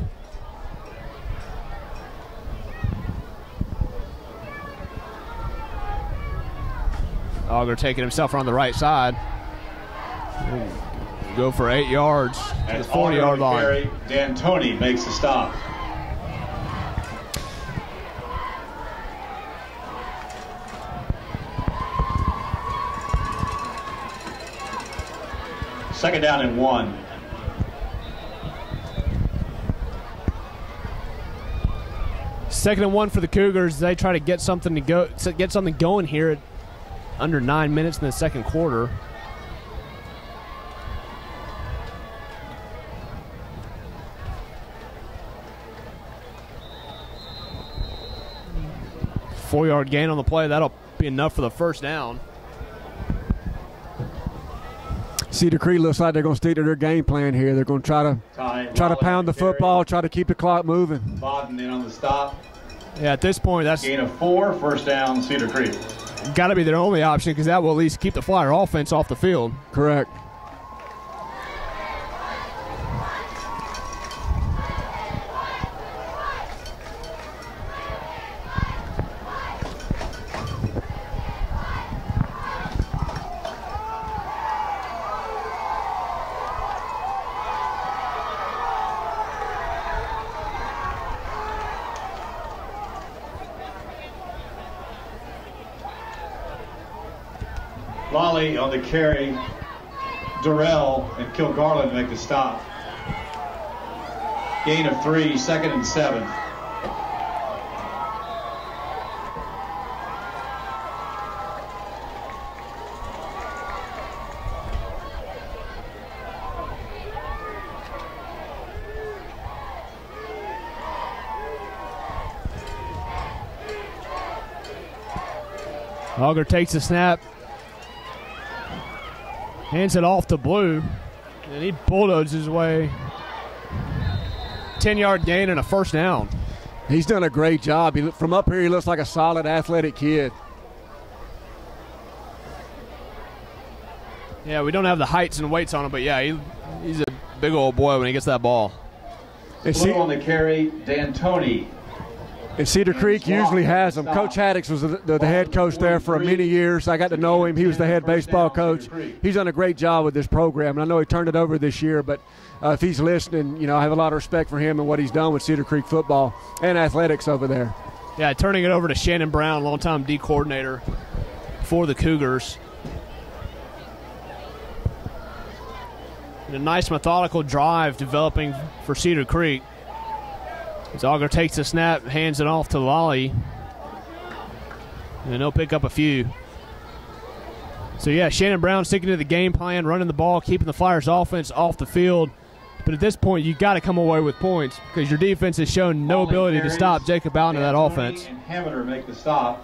Auger taking himself around the right side. Go for 8 yards to the 40-yard line. D'Antoni makes the stop. Second down and 1. Second and 1 for the Cougars. They try to get something going here at under 9 minutes in the second quarter. Four-yard gain on the play. That'll be enough for the first down. Cedar Creek looks like they're going to stick to their game plan here. They're going to try to pound the football, try to keep the clock moving. Bodden in on the stop. Yeah, at this point, that's gain of 4, first down, Cedar Creek. Got to be their only option, because that will at least keep the Flyer offense off the field. Correct. Lolly on the carry. Durrell and Kilgarland make the stop. Gain of 3, 2nd and 7. Auger takes the snap, hands it off to Blue, and he bulldozes his way. 10-yard gain and a first down. He's done a great job. From up here, he looks like a solid athletic kid. Yeah, we don't have the heights and weights on him, but yeah, he's a big old boy when he gets that ball. Blue on the carry, D'Antoni. And Cedar Creek usually has them. Coach Haddix was the head coach there for many years. I got to know him. He was the head baseball coach. He's done a great job with this program, and I know he turned it over this year, but if he's listening, I have a lot of respect for him and what he's done with Cedar Creek football and athletics over there. Yeah, turning it over to Shannon Brown, longtime D coordinator for the Cougars. And a nice methodical drive developing for Cedar Creek. As Auger takes the snap, hands it off to Lolly. And he'll pick up a few. So, yeah, Shannon Brown sticking to the game plan, running the ball, keeping the Flyers offense off the field. But at this point, you've got to come away with points because your defense has shown no ability to stop Jacob Allen in that offense. And Hammer make the stop.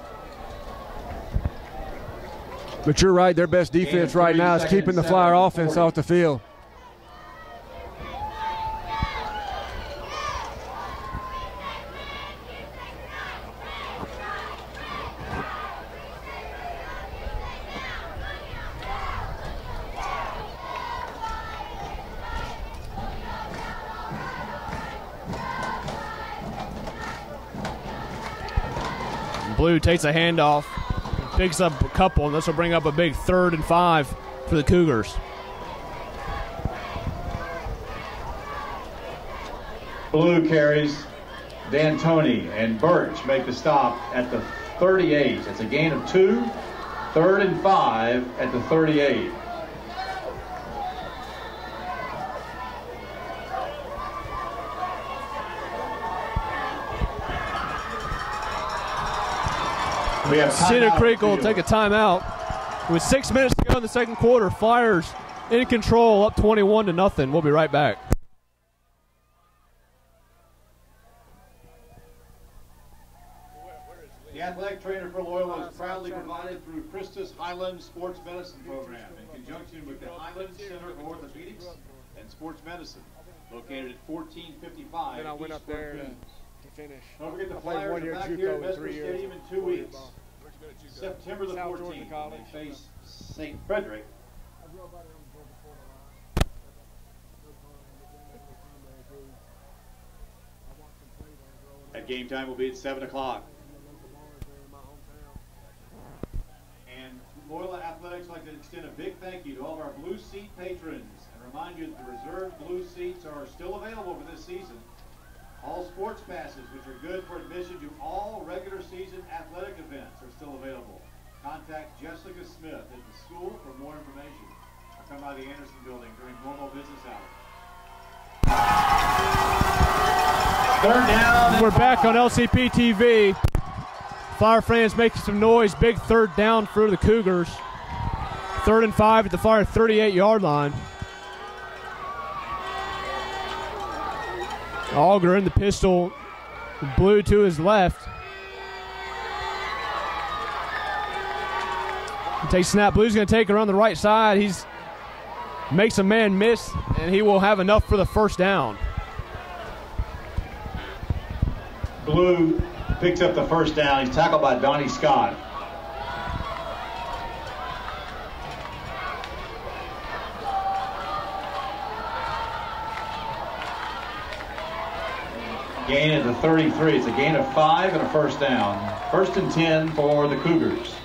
But you're right, their best defense right now is keeping the Flyer offense off the field. Blue takes a handoff, picks up a couple, and this will bring up a big 3rd and 5 for the Cougars. Blue carries, D'Antoni and Birch make the stop at the 38. It's a gain of 2, 3rd and 5 at the 38. Cedar Creek will take a timeout. With 6 minutes to go in the second quarter, Flyers in control, up 21-0. We'll be right back. The athletic trainer for Loyola is proudly provided through Christus Highland Sports Medicine Program in conjunction with the Highland Center for Orthopedics and Sports Medicine, located at 1455. Then I went up there to finish. Don't forget the I played Flyers 1 are year back JUCO here at in Vesper 3 years. Stadium in 2 weeks. September the 14th, they face St. Frederick. That game time will be at 7 o'clock. And Loyola Athletics would like to extend a big thank you to all of our Blue Seat patrons and remind you that the reserved Blue Seats are still available for this season. All sports passes, which are good for admission to all regular season athletic events, are still available. Contact Jessica Smith at the school for more information. Or come by the Anderson building during normal business hours. 3rd down. We're back on LCP TV. Flyer fans making some noise. Big 3rd down for the Cougars. 3rd and 5 at the Flyer 38-yard line. Auger in the pistol. Blue to his left. Takes snap. Blue's going to take it around the right side. He's makes a man miss, and he will have enough for the first down. Blue picks up the first down. He's tackled by Donnie Scott. Gain at the 33. It's a gain of 5 and a first down. 1st and 10 for the Cougars.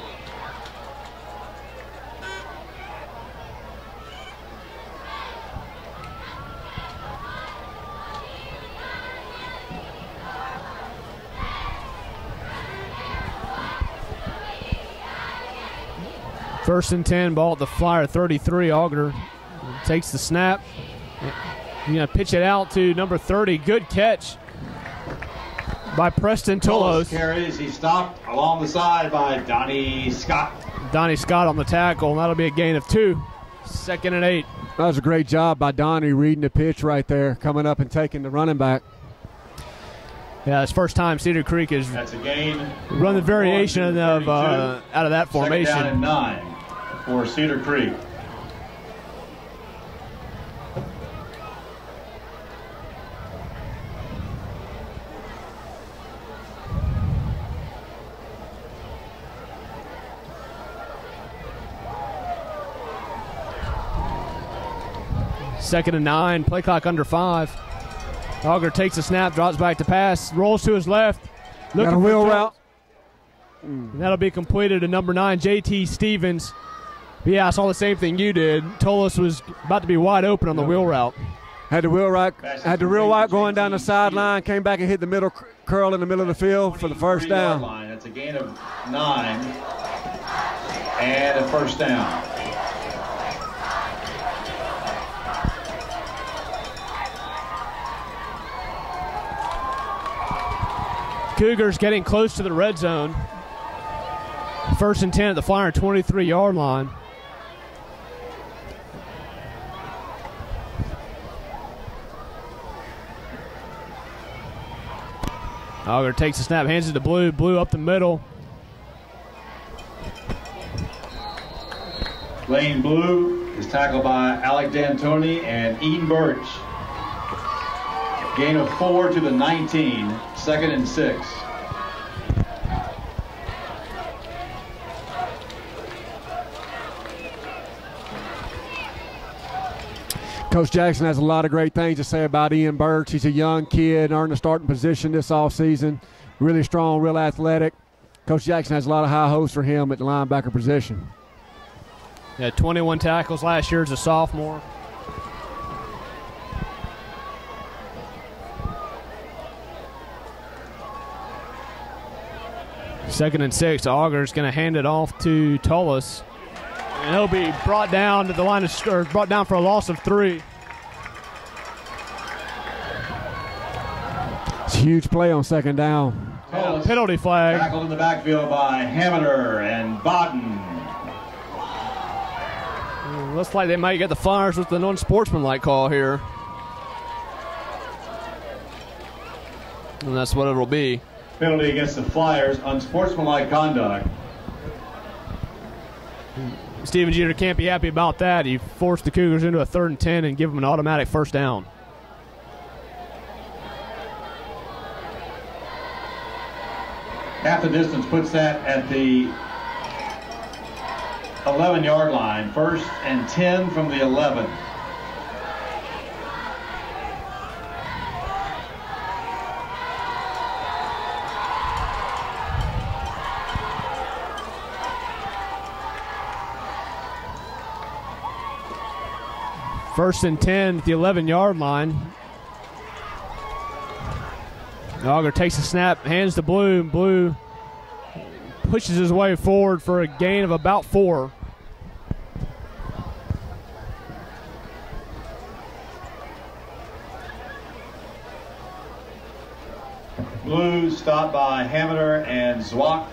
First and 10, ball at the Flyer 33. Auger takes the snap. He's going to pitch it out to number 30. Good catch by Preston Tullos. Carries. He stopped along the side by Donnie Scott. Donnie Scott on the tackle, and that'll be a gain of 2. 2nd and 8. That was a great job by Donnie reading the pitch right there, coming up and taking the running back. Yeah, it's first time Cedar Creek has That's a gain. run the variation of out of that formation. Second down and 9 for Cedar Creek. Second and 9, play clock under 5. Auger takes a snap, drops back to pass, rolls to his left. Got a wheel route. And that'll be completed to number 9, J.T. Stevens. But yeah, I saw the same thing you did. Tolis was about to be wide open on the wheel route. Had the wheel route going down the sideline, came back and hit the middle curl in the middle of the field for the first down. That's a gain of 9 and a first down. Cougars getting close to the red zone. First and 10 at the Flyer 23-yard line. Auger takes the snap, hands it to Blue. Blue up the middle. Lane Blue is tackled by Alec D'Antoni and Eden Birch. Gain of 4 to the 19, second and 6. Coach Jackson has a lot of great things to say about Ian Birch. He's a young kid, earned a starting position this offseason. Really strong, real athletic. Coach Jackson has a lot of high hopes for him at the linebacker position. Yeah, 21 tackles last year as a sophomore. Second and 6. Auger's going to hand it off to Tullis. And he'll be brought down to the line of, or brought down for a loss of 3. It's a huge play on second down. And a penalty flag. Tackled in the backfield by Haminer and Bodden. Looks like they might get the Flyers with the non-sportsmanlike call here. And that's what it'll be. Penalty against the Flyers, unsportsmanlike conduct. Steven Jeter can't be happy about that. He forced the Cougars into a 3rd and 10 and give them an automatic first down. Half the distance puts that at the 11-yard line. 1st and 10 from the 11. First and 10 at the 11-yard line. Auger takes a snap, hands to Blue. Blue pushes his way forward for a gain of about 4. Blue stopped by Haminer and Zwack.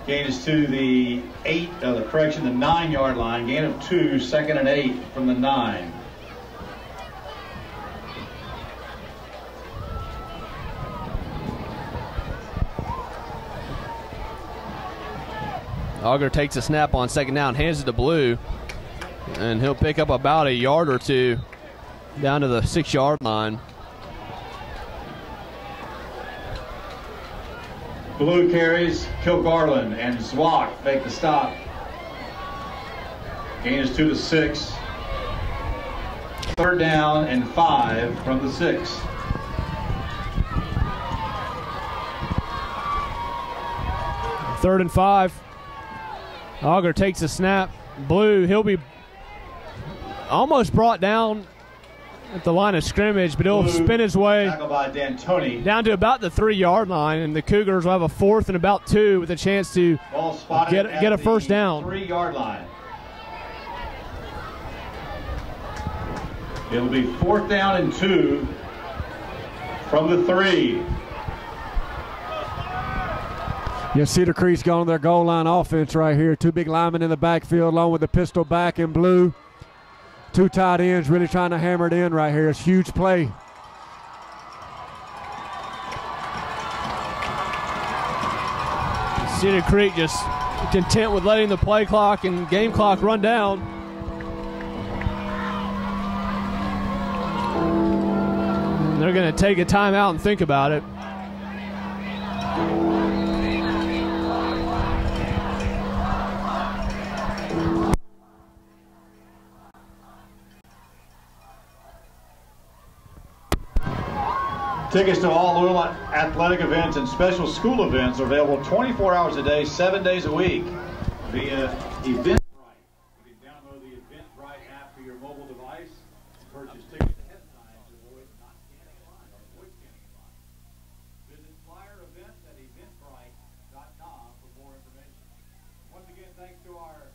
Gain is to the 9-yard line. Gain of 2, 2nd and 8 from the 9. Auger takes a snap on second down, hands it to Blue, and he'll pick up about a yard or 2 down to the 6-yard line. Blue carries Kilgarland and Zwack make the stop. Gain is to the 6. 3rd down and 5 from the 6. Third and 5. Auger takes a snap. Blue, he'll be almost brought down at the line of scrimmage, but he'll spin his way by D'Antoni down to about the 3-yard line, and the Cougars will have a 4th and about 2 with a chance to get a first down. 3-yard line. It'll be 4th down and 2 from the 3. Yeah, Cedar Creek's going on their goal line offense right here. 2 big linemen in the backfield along with the pistol back in Blue. Two tight ends really trying to hammer it in right here. It's a huge play. Cedar Creek just content with letting the play clock and game clock run down. And they're going to take a timeout and think about it. Tickets to all Loyola athletic events and special school events are available 24 hours a day, 7 days a week via Eventbrite. You can download the Eventbrite app for your mobile device and purchase tickets ahead of time to avoid not scanning a line or avoid scanning a line. Visit flyer events at eventbrite.com for more information. Once again, thanks to our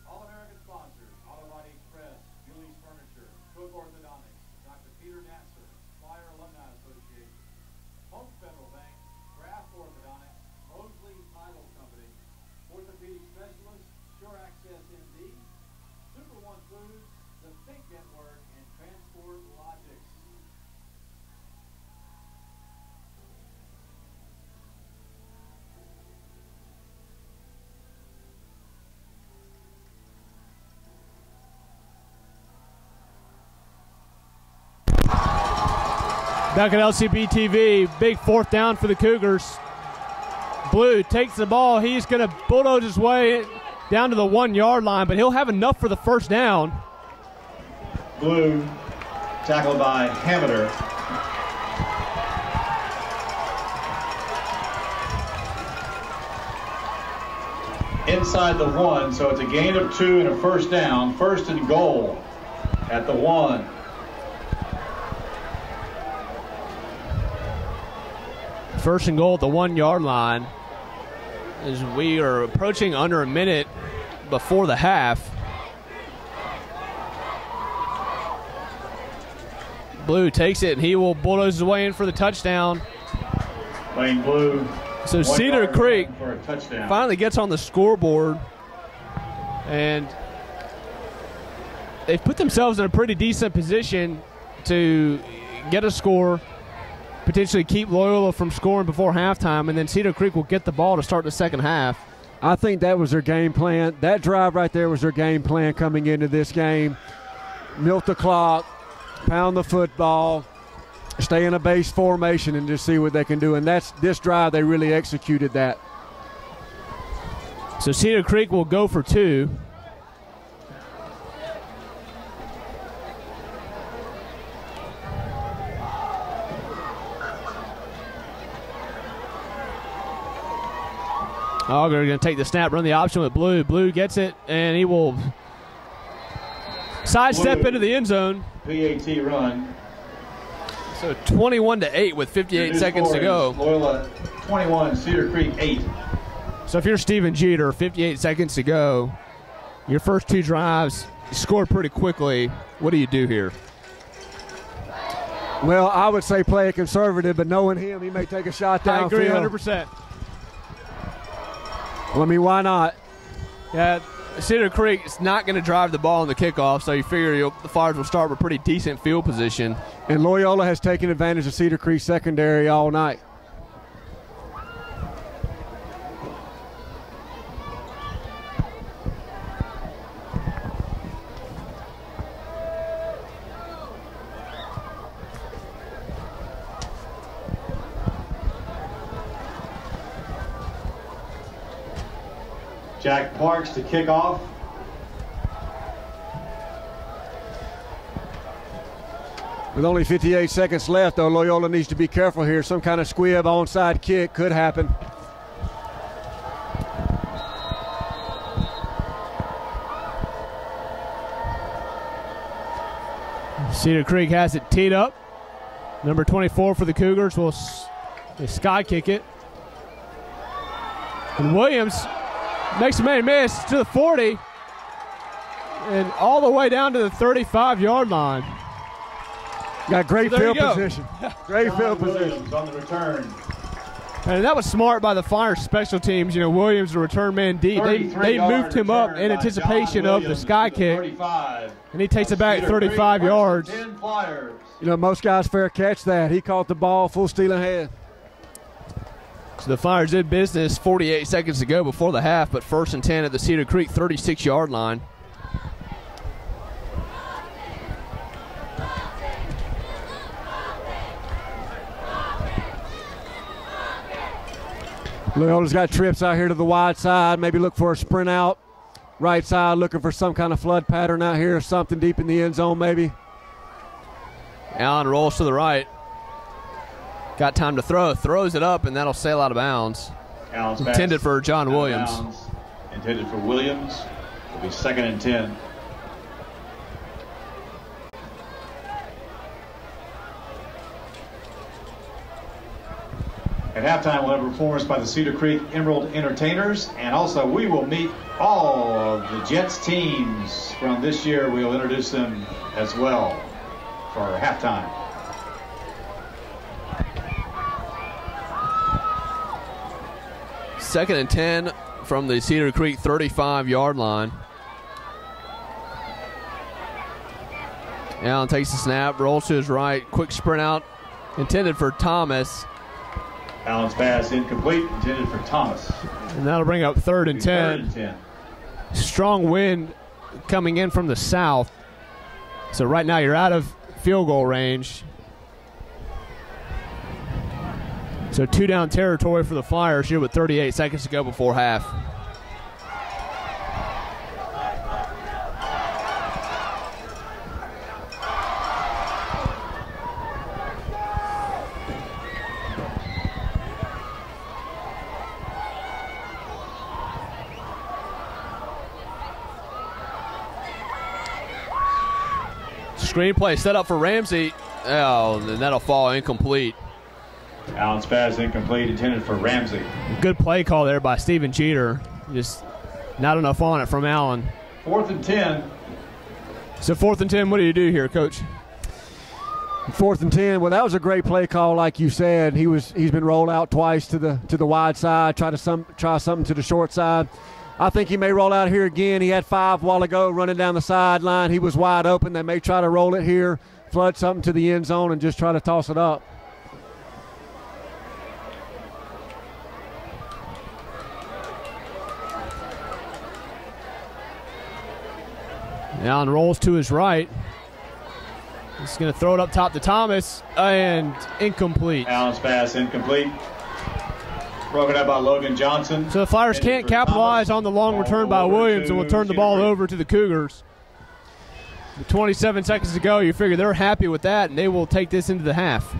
All-American sponsors, Auto Body Express, Julie's Furniture, Cook Orthodontics, Dr. Peter Nasser, Flyer Alumni Association, Home Federal Bank, Kraft Orthodontics, Mosley Title Company, Orthopedic Specialist, Sure Access MD, Super One Foods, the Think Network, and Transport Logics. Back at LCP TV, big fourth down for the Cougars. Blue takes the ball. He's going to bulldoze his way down to the 1 yard line, but he'll have enough for the first down. Blue, tackled by Hammer. Inside the 1, so it's a gain of 2 and a first down. First and goal at the 1. First and goal at the 1 yard line as we are approaching under a minute before the half. Blue takes it and he will bulldoze his way in for the touchdown. Lane Blue. So Cedar Creek for a touchdown. Finally gets on the scoreboard, and they've put themselves in a pretty decent position to get a score, potentially keep Loyola from scoring before halftime, and then Cedar Creek will get the ball to start the second half. I think that was their game plan. That drive right there was their game plan coming into this game. Milk the clock, pound the football, stay in a base formation, and just see what they can do. And that's this drive, they really executed that. So Cedar Creek will go for 2. Auger going to take the snap, run the option with Blue. Blue gets it, and he will sidestep into the end zone. PAT run. So 21-8 with 58 seconds to go. Loyola 21, Cedar Creek 8. So if you're Steven Jeter, 58 seconds to go, your first 2 drives, you scored pretty quickly. What do you do here? Well, I would say play it conservative, but knowing him, he may take a shot downfield. I agree 100%. Well, I mean, why not? Yeah, Cedar Creek is not going to drive the ball on the kickoff, so you figure the Flyers will start with a pretty decent field position. And Loyola has taken advantage of Cedar Creek secondary all night. Jack Parks to kick off. With only 58 seconds left, though, Loyola needs to be careful here. Some kind of squib onside kick could happen. Cedar Creek has it teed up. Number 24 for the Cougars will sky kick it. And Williams makes a man miss to the 40 and all the way down to the 35-yard line. Got great so field position. Great John field Williams position. on the return. And that was smart by the Fire special teams. You know, Williams, the return man deep. They moved him up in anticipation of the sky kick. And he takes it back 35 yards. You know, most guys fair catch that. He caught the ball full steal ahead. So the Fires did business 48 seconds to go before the half, but 1st and 10 at the Cedar Creek 36-yard line. Loyola's got trips out here to the wide side. Maybe look for a sprint out. Right side, looking for some kind of flood pattern out here, something deep in the end zone maybe. Allen rolls to the right. Got time to throw. Throws it up, and that'll sail out of bounds. Allen's intended for John Williams. Intended for Williams. It'll be 2nd and 10. At halftime, we'll have a performance by the Cedar Creek Emerald Entertainers, and also we will meet all of the Jets teams from this year. We'll introduce them as well for halftime. Second and 10 from the Cedar Creek 35-yard line. Allen takes the snap, rolls to his right, quick sprint out, intended for Thomas. Allen's pass incomplete, intended for Thomas. And that'll bring up 3rd and 10. 3rd and 10. Strong wind coming in from the south. So right now you're out of field goal range. So 2-down territory for the Flyers here with 38 seconds to go before half. Screenplay set up for Ramsey. Oh, and that'll fall incomplete. Allen's pass incomplete, intended for Ramsey. Good play call there by Stephen Cedar. Just not enough on it from Allen. 4th and 10. So 4th and 10, what do you do here, Coach? 4th and 10. Well, that was a great play call, like you said. He's been rolled out twice to the wide side. Try something to the short side. I think he may roll out here again. He had 5 a while ago running down the sideline. He was wide open. They may try to roll it here, flood something to the end zone, and just try to toss it up. Allen rolls to his right. He's going to throw it up top to Thomas, and incomplete. Allen's pass incomplete. Broken up by Logan Johnson. So the Flyers can't capitalize on the long return by Williams, and will turn the ball over to the Cougars. With 27 seconds to go, you figure they're happy with that, and they will take this into the half.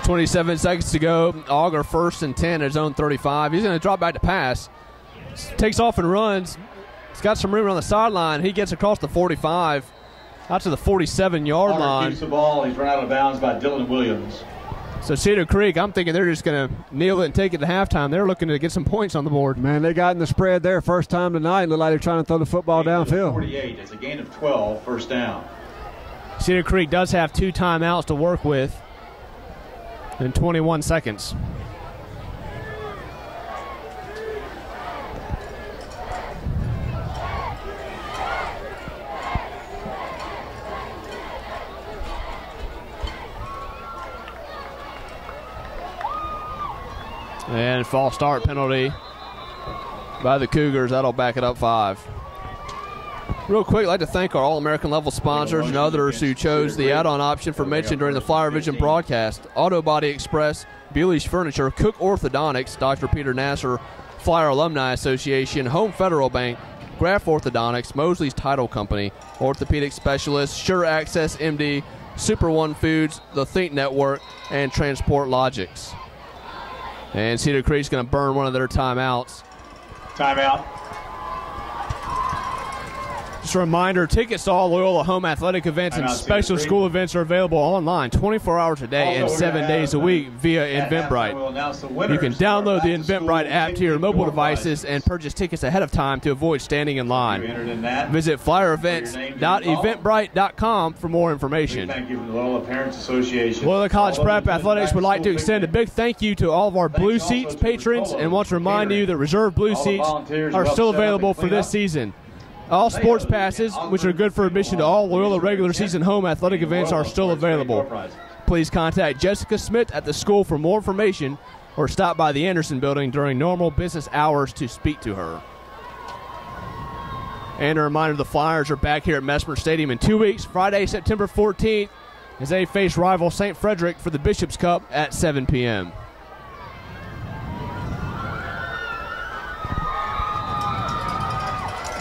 .27 seconds to go. Auger 1st and 10 at his own 35. He's going to drop back to pass. Takes off and runs. He's got some room on the sideline. He gets across the 45 out to the 47-yard line. Keeps the ball. He's run out of bounds by Dylan Williams. So Cedar Creek, I'm thinking they're just going to kneel it and take it to halftime. They're looking to get some points on the board. Man, they got in the spread there first time tonight. Look like they're trying to throw the football downfield. 48. It's a gain of 12, first down. Cedar Creek does have 2 timeouts to work with in 21 seconds. And false start penalty by the Cougars. That'll back it up 5. Real quick, I'd like to thank our All-American level sponsors and others who chose the add-on option for mention during the Flyer Vision broadcast. Auto Body Express, Bewley's Furniture, Cook Orthodontics, Dr. Peter Nasser, Flyer Alumni Association, Home Federal Bank, Graff Orthodontics, Mosley's Title Company, Orthopedic Specialists, Sure Access MD, Super One Foods, The Think Network, and Transport Logics. And Cedar Creek's going to burn one of their timeouts. Timeout. Just a reminder, tickets to all Loyola home athletic events and special school events are available online 24 hours a day and 7 days a week via Eventbrite. You can download the Eventbrite app to your mobile devices and purchase tickets ahead of time to avoid standing in line. Visit flyerevents.eventbrite.com for more information. Thank you from the Loyola Parents Association. Loyola College Prep Athletics would like to extend a big thank you to all of our Blue Seats patrons and want to remind you that reserved Blue Seats are still available for this season. All sports passes, which are good for admission to all Loyola regular season home athletic events, are still available. Please contact Jessica Smith at the school for more information or stop by the Anderson building during normal business hours to speak to her. And a reminder, the Flyers are back here at Messmer Stadium in 2 weeks, Friday, September 14th, as they face rival St. Frederick for the Bishop's Cup at 7 p.m.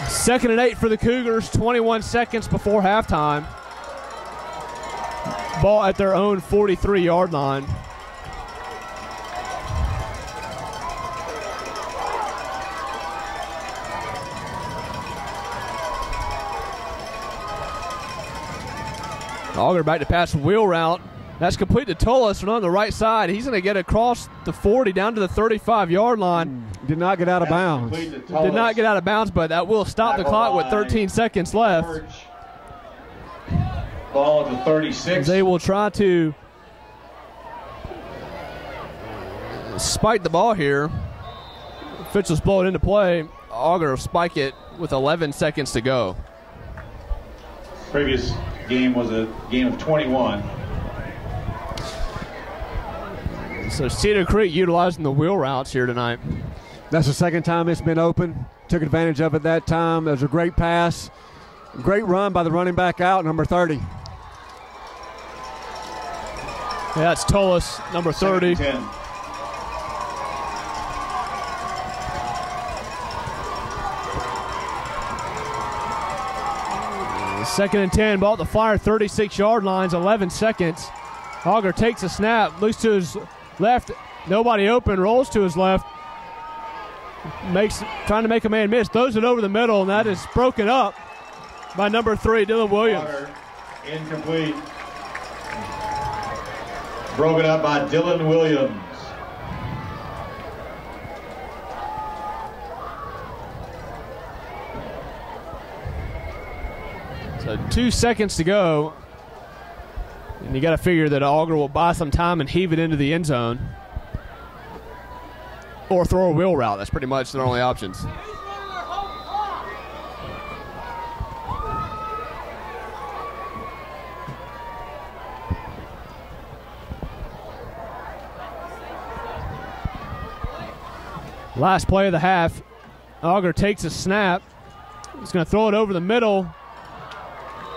Second and 8 for the Cougars, 21 seconds before halftime. Ball at their own 43-yard line. Auger back to pass wheel route. That's complete to Tullis on the right side. He's going to get across the 40 down to the 35-yard line. Did not get out of bounds. Did not get out of bounds, but that will stop the clock with 13 seconds left. Ball at the 36. They will try to spike the ball here. Fitchell's blow it into play. Auger will spike it with 11 seconds to go. Previous game was a game of 21. So Cedar Creek utilizing the wheel routes here tonight. That's the second time it's been open. Took advantage of it that time. That was a great pass. Great run by the running back out, number 30. Yeah, that's Tullis, number 30. Second and 10, ball at the Flyer 36-yard lines, 11 seconds. Auger takes a snap, looks to his left, nobody open, rolls to his left, trying to make a man miss, throws it over the middle, and that is broken up by number 3, Dylan Williams. Incomplete. Broken up by Dylan Williams. So 2 seconds to go. And you got to figure that Auger will buy some time and heave it into the end zone. Or throw a wheel route. That's pretty much their only options. Last play of the half. Auger takes a snap. He's going to throw it over the middle.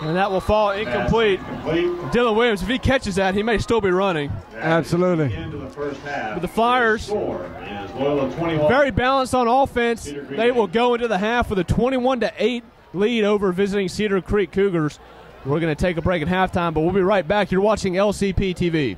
And that will fall incomplete. Dylan Williams, if he catches that, he may still be running. Absolutely. Into the first half. But the Flyers, very balanced on offense. They will go into the half with a 21-8 lead over visiting Cedar Creek Cougars. We're going to take a break at halftime, but we'll be right back. You're watching LCP TV.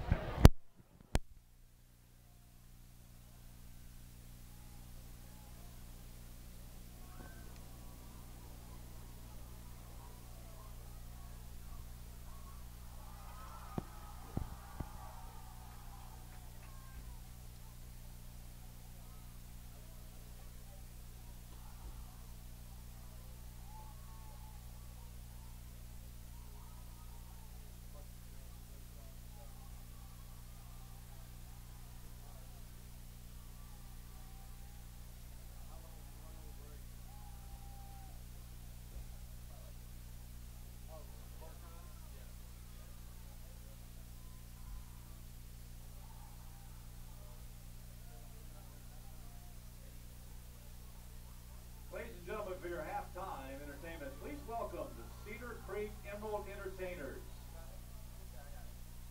Ladies and gentlemen, for your halftime entertainment, please welcome the Cedar Creek Emerald Entertainers.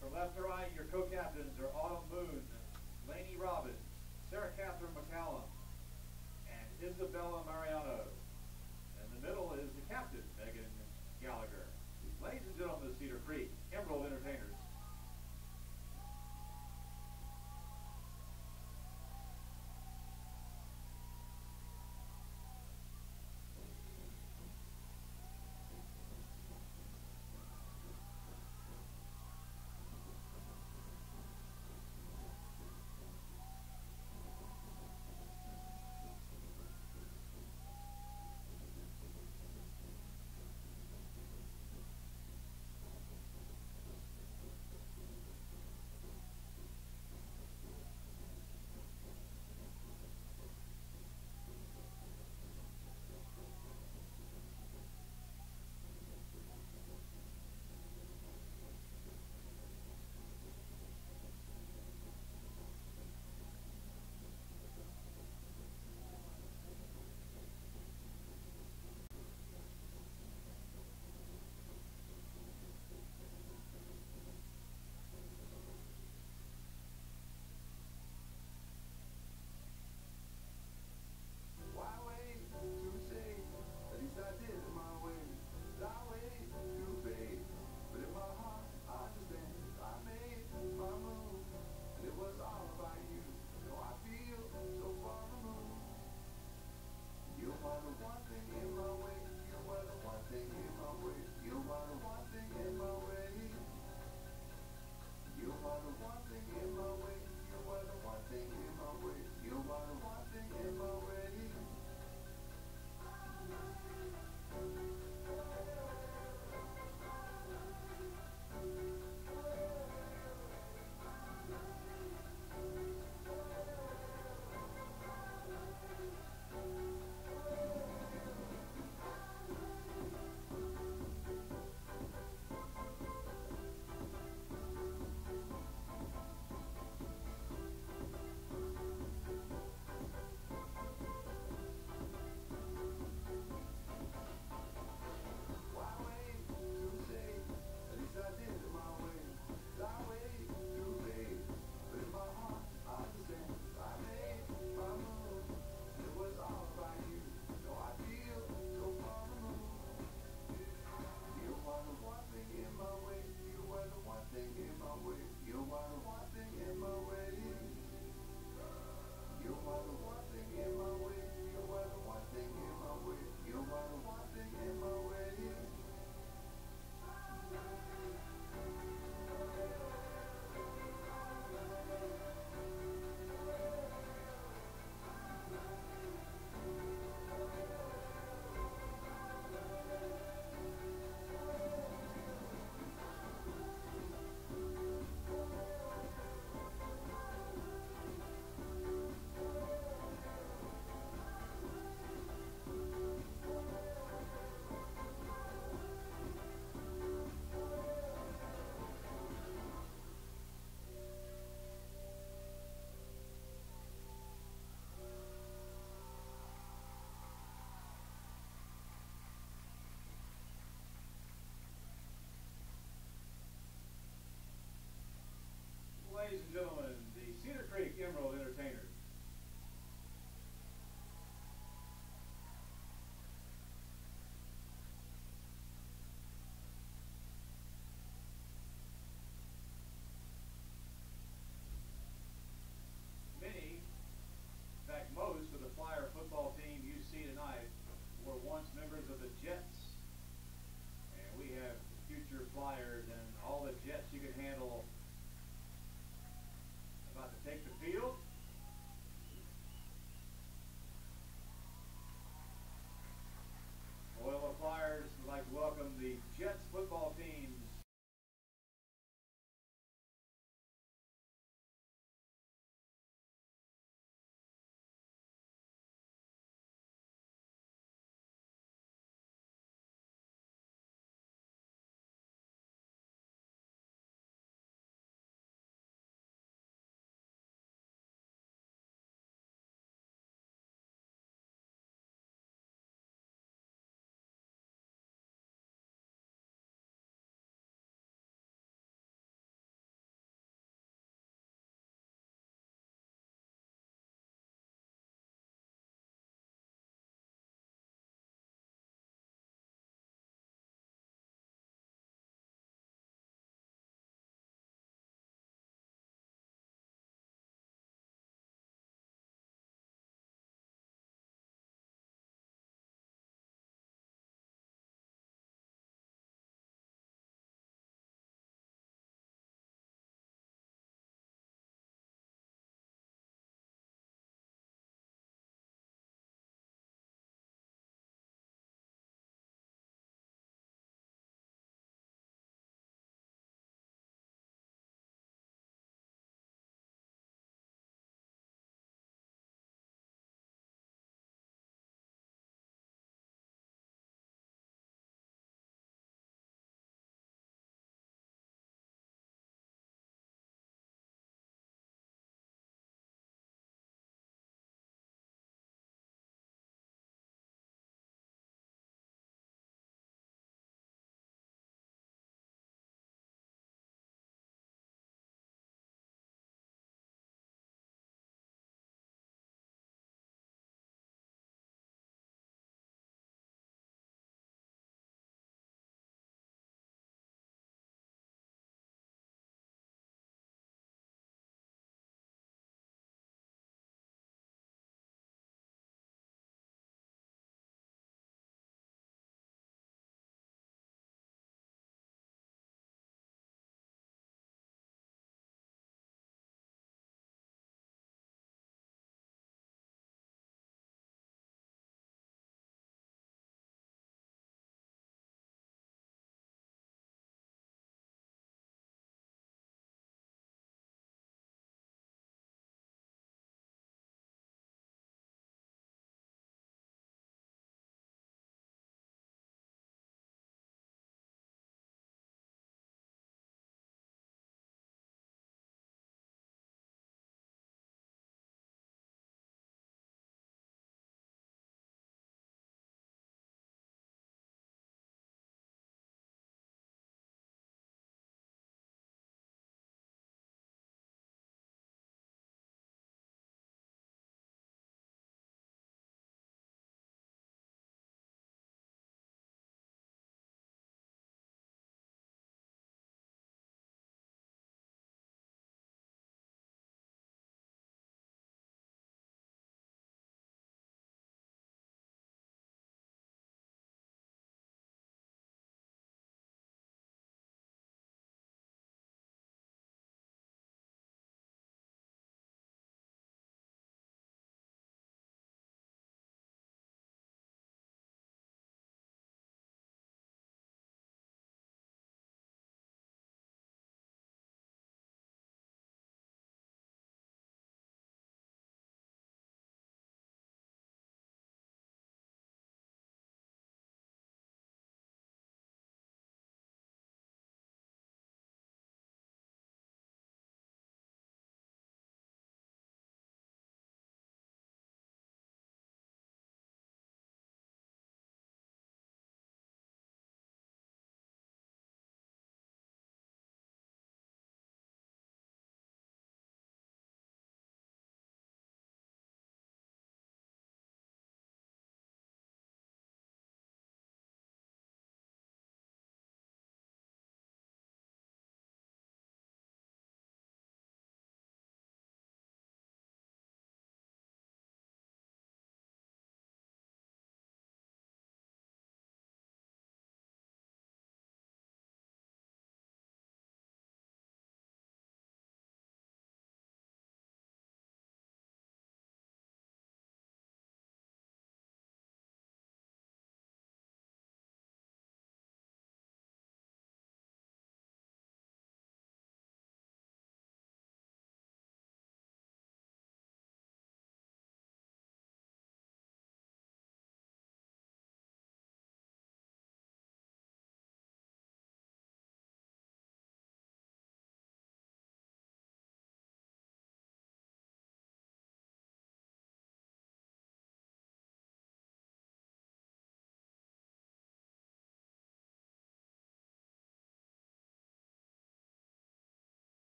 From left to right, your co-captains are Autumn Moon, Lainey Robbins, Sarah Catherine McCallum, and Isabella Mariano. And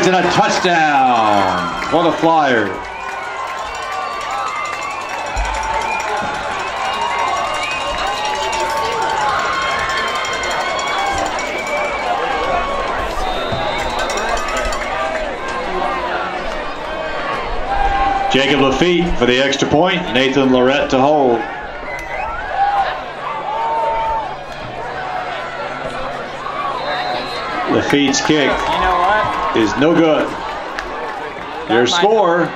yards and a touchdown for the Flyers. Jacob Lafitte for the extra point. Nathan Lorette to hold. Lafitte's kick is no good. Your score,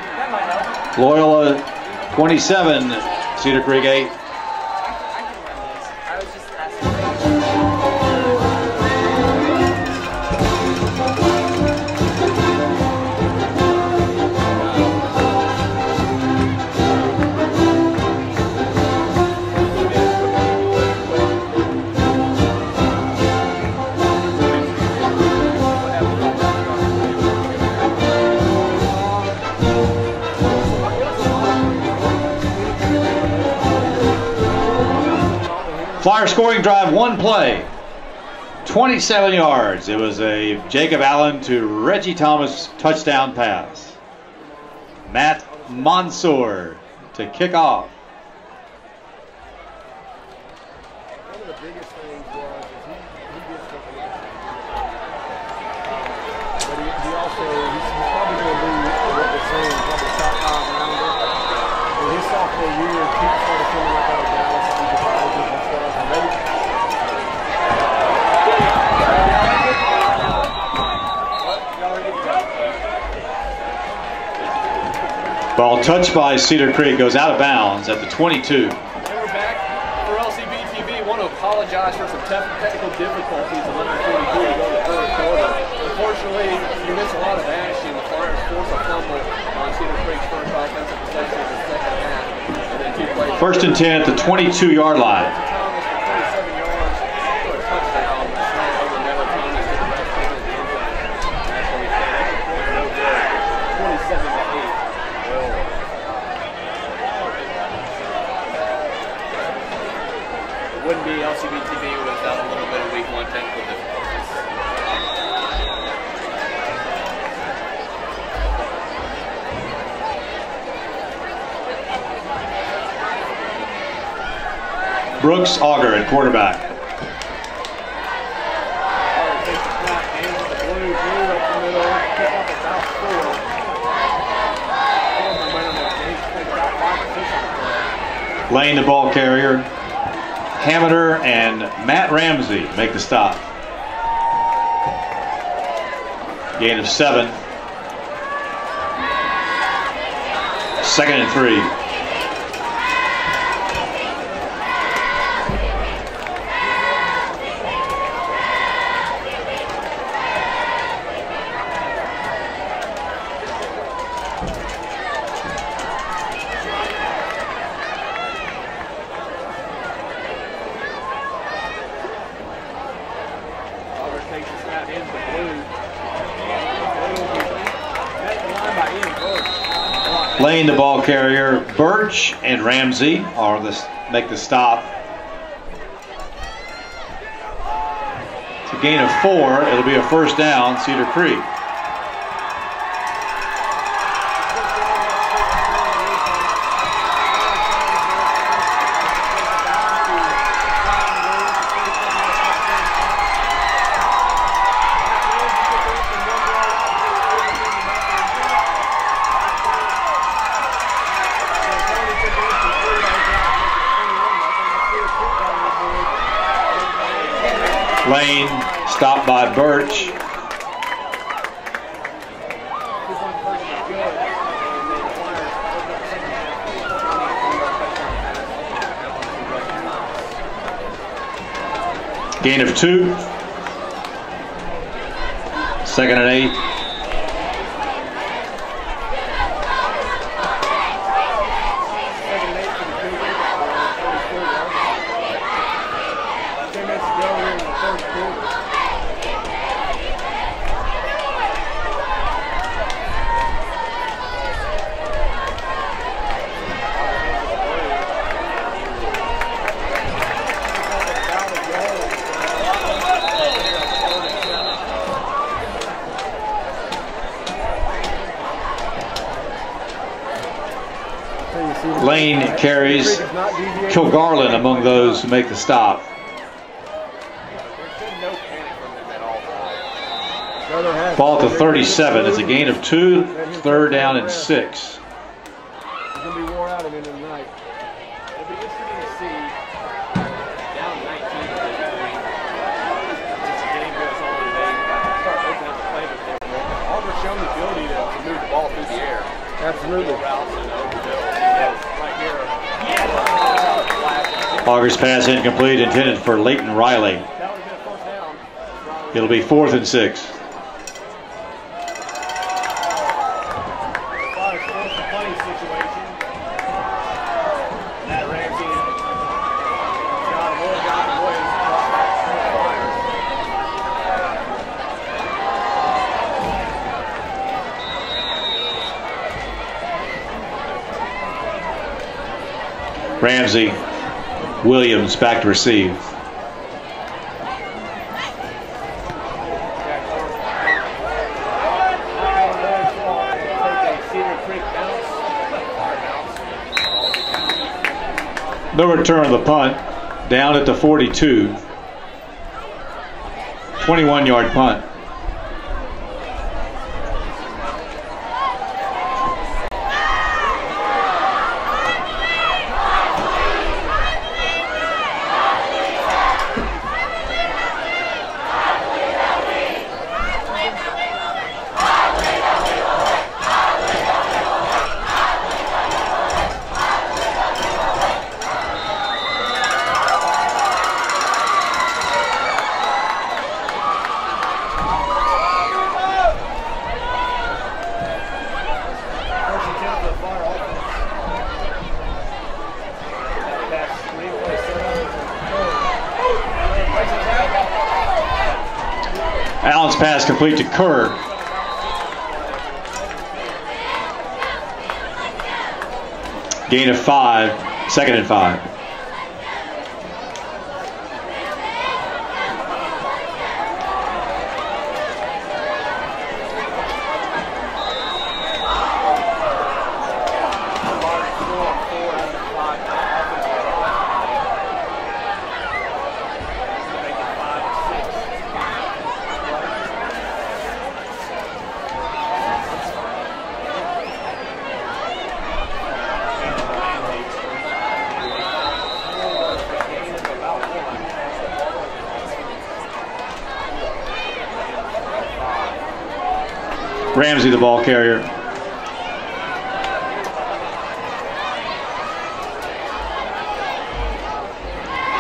Loyola 27, Cedar Creek 8. Flyer scoring drive, one play, 27 yards. It was a Jacob Allen to Reggie Thomas touchdown pass. Matt Mansour to kick off. One of the biggest things was he did something like that. But he also, he's probably going to be what we're saying, probably top 5 rounder. In his sophomore year, people started coming like out of Dallas and he colleges and stuff. Ball touched by Cedar Creek, goes out of bounds at the 22. And we're back for LCP TV. Want to apologize for some technical difficulties. 11:42 to go in the third quarter. Unfortunately, you miss a lot of action. The Flyers force a fumble on Cedar Creek's first offensive possession in the second half. And then 2 plays. First and 10 at the 22-yard line. Wouldn't be LCP TV without a little bit of week 1 technical difficulties. Brooks Auger at quarterback. Lane the ball carrier. Hammeter and Matt Ramsey make the stop. Gain of 7. 2nd and 3. Lane the ball carrier. Birch and Ramsey are make the stop. It's a gain of 4. It'll be a first down, Cedar Creek. Lane stopped by Birch. Gain of 2. 2nd and 8. carries. Kilgarlin among those who make the stop. Ball to 37. It's a gain of 2, 3rd down and 6. He's going to be wore out at the end of the night. It'll be interesting to see down 19 as the game goes on and they start opening up the playbook a little more. Auburn shown the ability to move the ball through the air. Absolutely. Routes and over the middle. Right here. Auger's pass incomplete, intended for Leighton Riley. That would have been a first down. It'll be 4th and 6. Ramsey, Williams back to receive. No return of the punt. Down at the 42. 21-yard punt. Allen's pass complete to Kerr. Gain of 5, 2nd and 5. Ramsey, the ball carrier.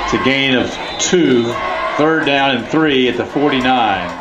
It's a gain of 2, 3rd down and 3 at the 49.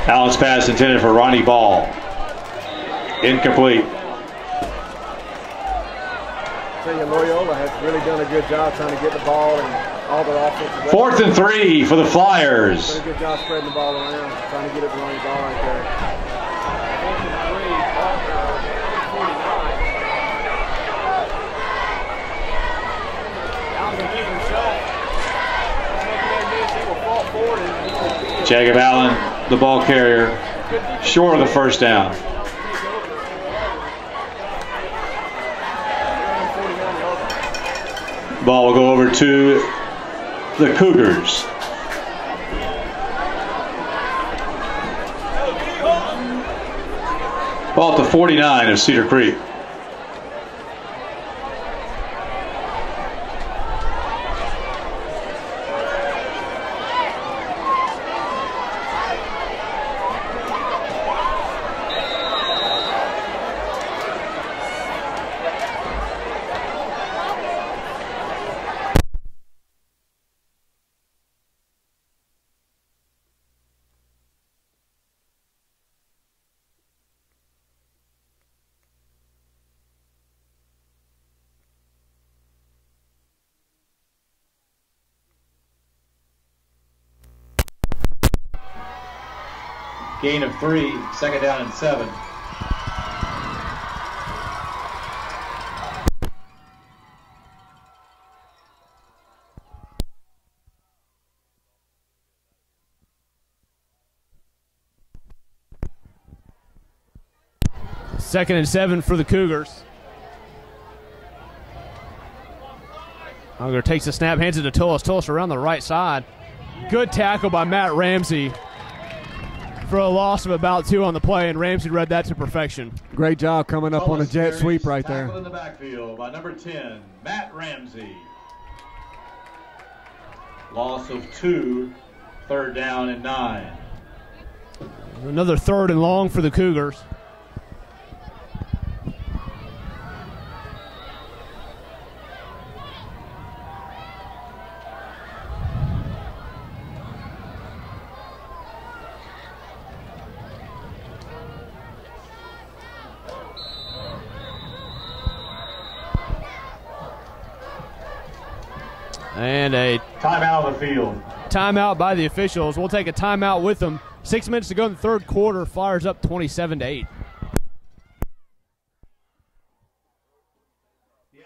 Allen's pass intended for Ronnie Ball. Incomplete. I tell you, Loyola has really done a good job trying to get the ball and all their offensive. 4th and 3 for the Flyers. Done a good job spreading the ball around, trying to get it to Ronnie Ball right there. 4th and 3, Parker, 49. Allen's going to keep himself. He will fall forward and Jacob Allen, the ball carrier, short of the 1st down. Ball will go over to the Cougars. Ball at the 49 of Cedar Creek. Gain of 3, 2nd down and 7. Second and 7 for the Cougars. Unger takes the snap, hands it to Tullis. Tullis around the right side. Good tackle by Matt Ramsey for a loss of about 2 on the play, and Ramsey read that to perfection. Great job coming up on a jet sweep right there. Tackled in the backfield by number 10, Matt Ramsey. Loss of 2, 3rd down and 9. Another 3rd and long for the Cougars. And a timeout on the field. Timeout by the officials. We'll take a timeout with them. 6 minutes to go in the 3rd quarter. Flyers up 27-8. The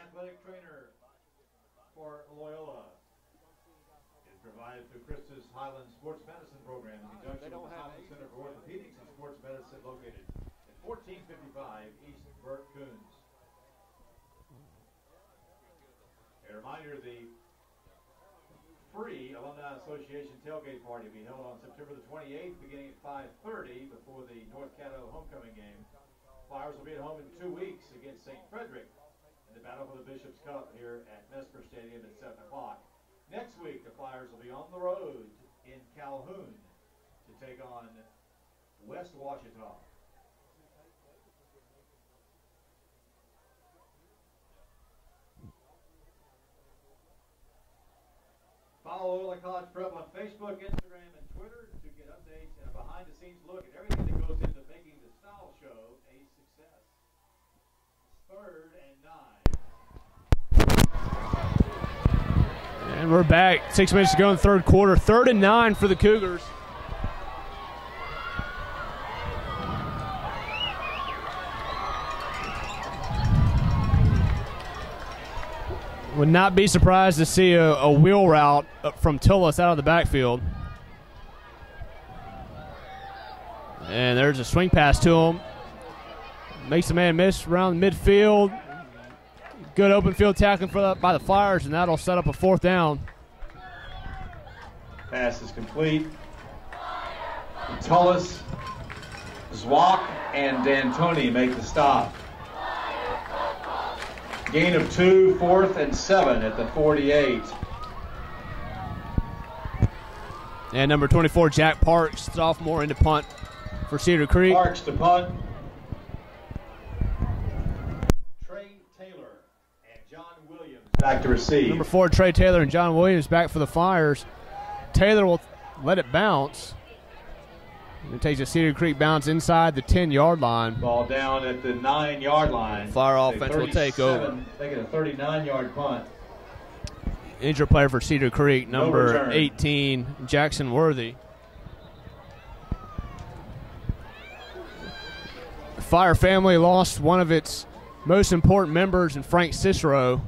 athletic trainer for Loyola is provided through Christus Highland Sports Medicine Program in conjunction with the Highland Center for Orthopedics and Sports Medicine located at 1455 East Burt Coons. A reminder, the free Alumni Association tailgate party will be held on September the 28th beginning at 5:30 before the North Caddo homecoming game. Flyers will be at home in 2 weeks against St. Frederick in the Battle for the Bishop's Cup here at Mesmer Stadium at 7 o'clock. Next week, the Flyers will be on the road in Calhoun to take on West Washita. Follow Loyola College Prep on Facebook, Instagram, and Twitter to get updates and a behind-the-scenes look at everything that goes into making the Style Show a success. 3rd and 9. And we're back. 6 minutes to go in the 3rd quarter. 3rd and 9 for the Cougars. Would not be surprised to see a wheel route from Tullis out of the backfield. And there's a swing pass to him. Makes the man miss around midfield. Good open field tackling by the Flyers, and that'll set up a 4th down. Pass is complete. Tullis, Zwock, and D'Antoni make the stop. Gain of 2, 4th and 7 at the 48. And number 24, Jack Parks, sophomore, into punt for Cedar Creek. Parks to punt. Trey Taylor and John Williams back to receive. Number 4, Trey Taylor and John Williams back for the Flyers. Taylor will let it bounce. It takes a Cedar Creek bounce inside the 10-yard line. Ball down at the 9-yard line. Flyer offense will take over. Taking a 39-yard punt. Injured player for Cedar Creek, number 18, Jackson Worthy. The Fire family lost one of its most important members in Frank Cicero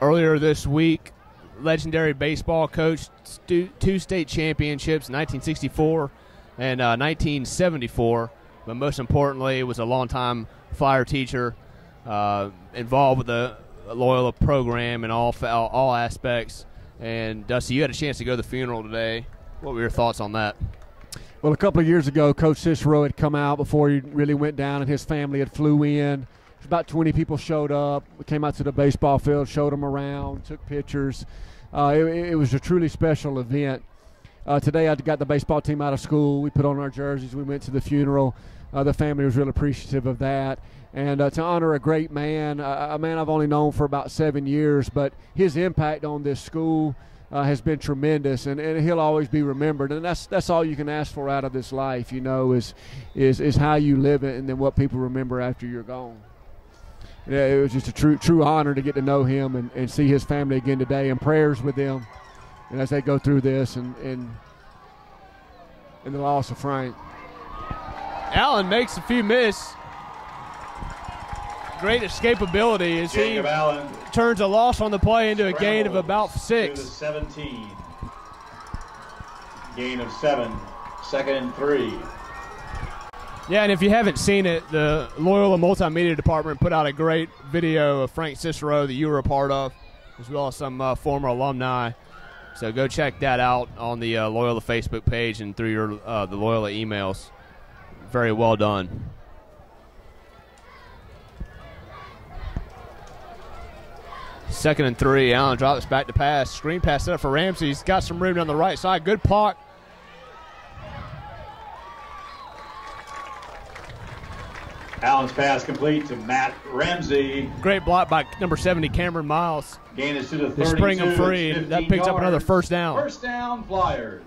earlier this week. Legendary baseball coach, 2 state championships, 1964 and 1974. But most importantly, was a longtime Fire teacher involved with the Loyola program in all aspects. And Dusty, you had a chance to go to the funeral today. What were your thoughts on that? Well, a couple of years ago, Coach Cicero had come out before he really went down, and his family had flew in. About 20 people showed up. We came out to the baseball field, showed them around, took pictures. It was a truly special event. Today I got the baseball team out of school. We put on our jerseys. We went to the funeral. The family was real appreciative of that. And to honor a great man, a man I've only known for about 7 years, but his impact on this school has been tremendous, and he'll always be remembered. And that's all you can ask for out of this life, you know, is how you live it and then what people remember after you're gone. Yeah, it was just a true honor to get to know him and see his family again today, and prayers with them and as they go through this. And and the loss of Frank. Allen makes a few miss. Great escapability as he turns a loss on the play into a gain of about 6. 17. Gain of 7. 2nd and 3. Yeah, and if you haven't seen it, the Loyola Multimedia Department put out a great video of Frank Cicero that you were a part of, as well as some former alumni. So go check that out on the Loyola Facebook page and through your the Loyola emails. Very well done. Second and 3. Allen drops back to pass. Screen pass set up for Ramsey. He's got some room down the right side. Good block. Allen's pass complete to Matt Ramsey. Great block by number 70, Cameron Miles. Gain is to the 32. They spring him free. That picks up another first down. First down, Flyers.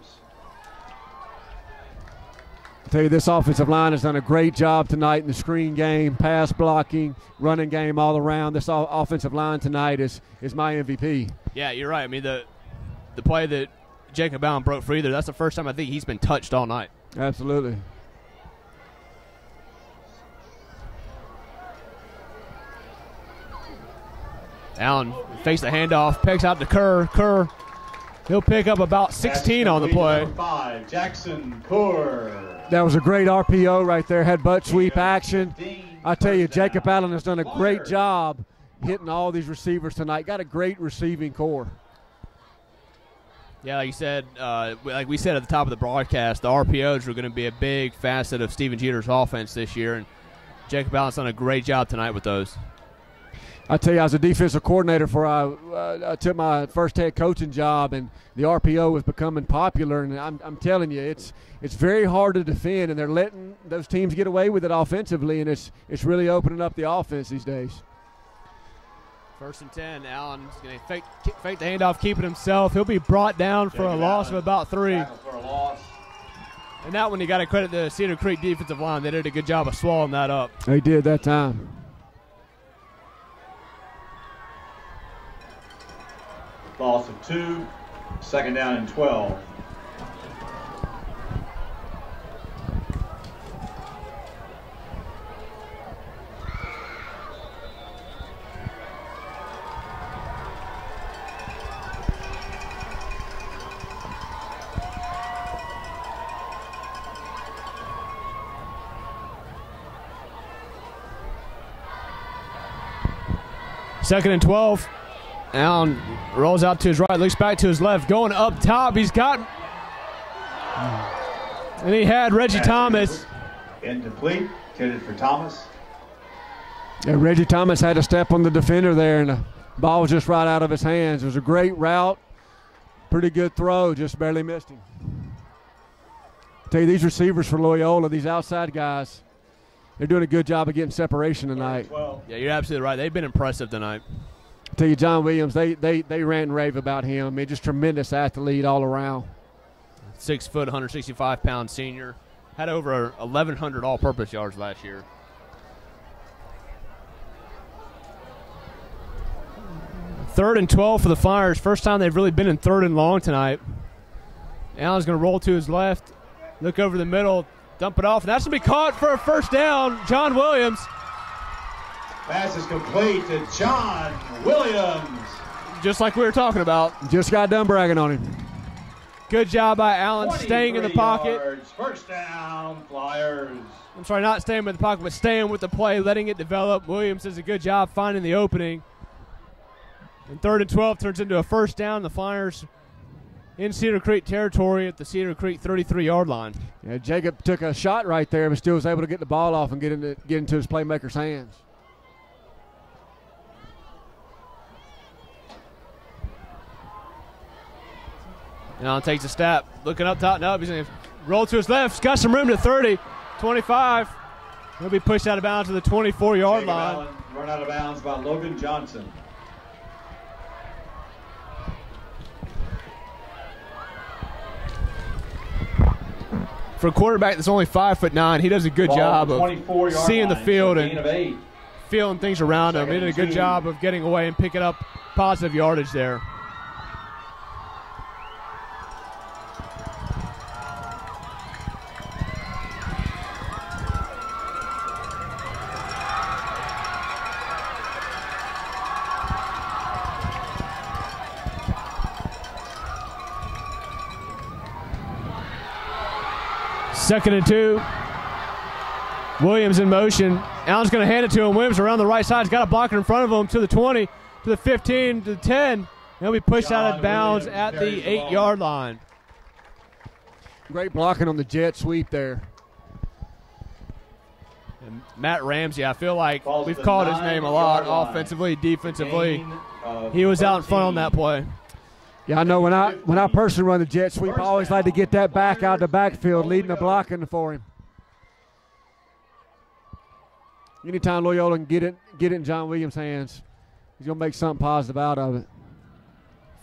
I tell you, this offensive line has done a great job tonight in the screen game, pass blocking, running game all around. This offensive line tonight is my MVP. Yeah, you're right. I mean, the play that Jacob Allen broke free there, that's the first time I think he's been touched all night. Absolutely. Allen fakes the handoff, picks out to Kerr. Kerr, he'll pick up about 16 on the play. Number 5, Jackson Kerr. That was a great RPO right there. Had butt sweep action. I tell you, Jacob Allen has done a great job hitting all these receivers tonight. Got a great receiving core. Yeah, like you said, like we said at the top of the broadcast, the RPOs are going to be a big facet of Stephen Jeter's offense this year, and Jacob Allen's done a great job tonight with those. I tell you, I was a defensive coordinator for I took my first head coaching job, and the RPO was becoming popular. And I'm telling you, it's very hard to defend, and they're letting those teams get away with it offensively, and it's really opening up the offense these days. 1st and 10. Allen's going to fake the handoff, keep it himself. He'll be brought down for a loss of about 3. And that one, you got to credit the Cedar Creek defensive line. They did a good job of swallowing that up. They did that time. Loss of 2, 2nd down and 12. Second and 12. Allen rolls out to his right, looks back to his left, going up top. He's got, and he had Reggie Thomas. Incomplete, intended for Thomas. Yeah, Reggie Thomas had a step on the defender there, and the ball was just right out of his hands. It was a great route, pretty good throw, just barely missed him. I tell you, these receivers for Loyola, these outside guys, they're doing a good job of getting separation tonight. Yeah, you're absolutely right. They've been impressive tonight. I tell you, John Williams, they rant and rave about him. I mean, just tremendous athlete all around. 6 foot, 165-pound senior. Had over 1,100 all-purpose yards last year. Third and 12 for the Flyers. First time they've really been in 3rd and long tonight. Allen's going to roll to his left, look over the middle, dump it off, and that's going to be caught for a first down. John Williams. Pass is complete to John Williams. Just like we were talking about. Just got done bragging on him. Good job by Allen staying in the pocket. Yards, first down, Flyers. I'm sorry, not staying with the pocket, but staying with the play, letting it develop. Williams does a good job finding the opening. And 3rd and 12 turns into a first down. The Flyers in Cedar Creek territory at the Cedar Creek 33-yard line. Yeah, Jacob took a shot right there, but still was able to get the ball off and get into his playmaker's hands. Allen takes a step, looking up top. No, he's going to roll to his left. He's got some room to 30, 25. He'll be pushed out of bounds to the 24-yard line. Allen run out of bounds by Logan Johnson. For a quarterback that's only 5'9", he does a good job of seeing the field and feeling things around him. He did a good job of getting away and picking up positive yardage there. 2nd and 2. Williams in motion. Allen's going to hand it to him. Williams around the right side. He's got a blocker in front of him to the 20, to the 15, to the 10. He'll be pushed out of bounds at the 8-yard line. Great blocking on the jet sweep there. And Matt Ramsey, I feel like we've called his name a lot offensively, defensively. He was out in front on that play. Yeah, I know when I personally run the jet sweep, I always like to get that back out of the backfield, leading the blocking for him. Anytime Loyola can get it in John Williams' hands, he's going to make something positive out of it.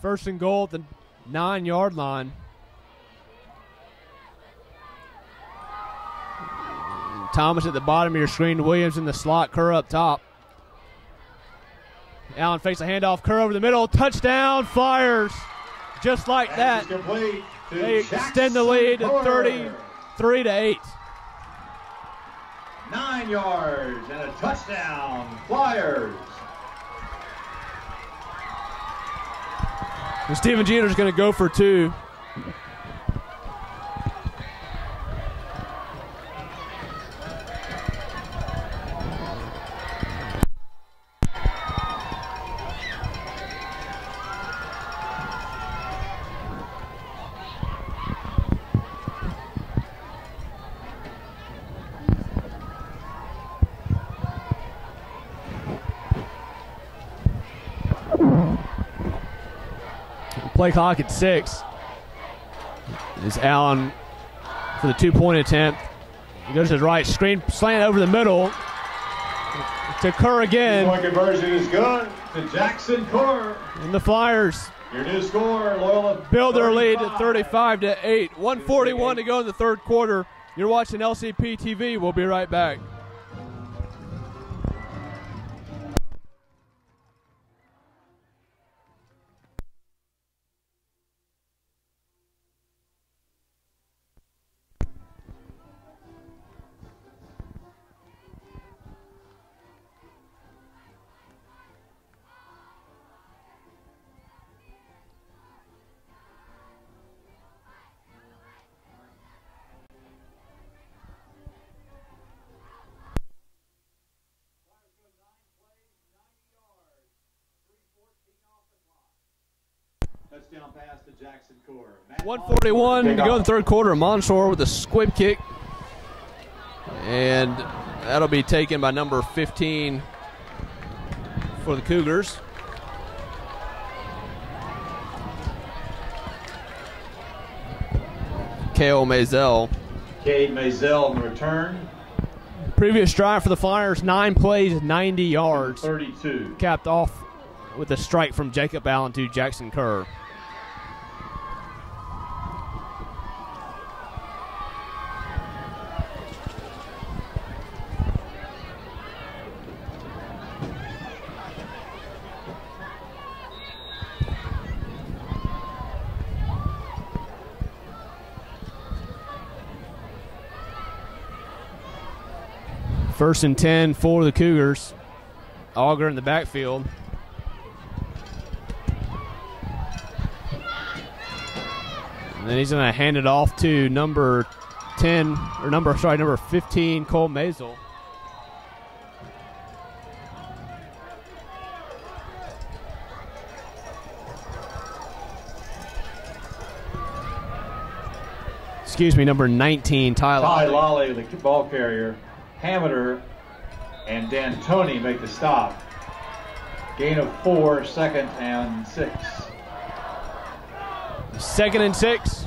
1st and goal at the 9-yard line. Thomas at the bottom of your screen. Williams in the slot. Kerr up top. Allen fakes a handoff. Kerr over the middle. Touchdown, Flyers. Just like that. They extend the lead to 33-8. 9 yards and a touchdown, Flyers. And Steven Jeter's going to go for 2. Play clock at 6. Is Allen for the 2-point attempt. He goes to his right, screen slant over the middle to Kerr again. 2-point conversion is good to Jackson Kerr. And the Flyers, your new score, Loyola, build their lead to 35-8. 1:41 to go in the 3rd quarter. You're watching LCP TV. We'll be right back. Touchdown pass to Jackson Kerr. 1:41 to go in the 3rd quarter. Monsor with a squib kick. And that'll be taken by number 15 for the Cougars. Cade Mazel in return. Previous drive for the Flyers, 9 plays, 90 yards. 32. Capped off with a strike from Jacob Allen to Jackson Kerr. First and 10 for the Cougars. Auger in the backfield. And then he's going to hand it off to number 15, Cole Mazel. Excuse me, number 19, Ty Lally, the ball carrier. Hammeter and D'Antoni make the stop. Gain of 4, 2nd and 6. 2nd and 6.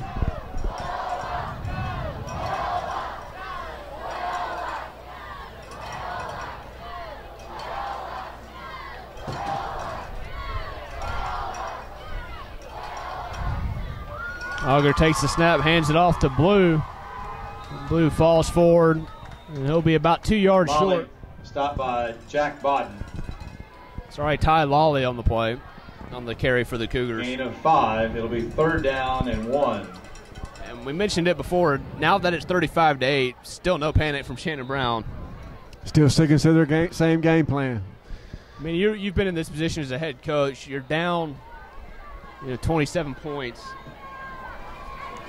Auger takes the snap, hands it off to Blue. Blue falls forward. And he'll be about 2 yards short. Stopped by Jack Bodden. Sorry, Ty Lawley on the play, on the carry for the Cougars. Gain of 5. It'll be 3rd down and 1. And we mentioned it before. Now that it's 35-8, still no panic from Shannon Brown. Still sticking to their same game plan. I mean, you've been in this position as a head coach. You're down 27 points.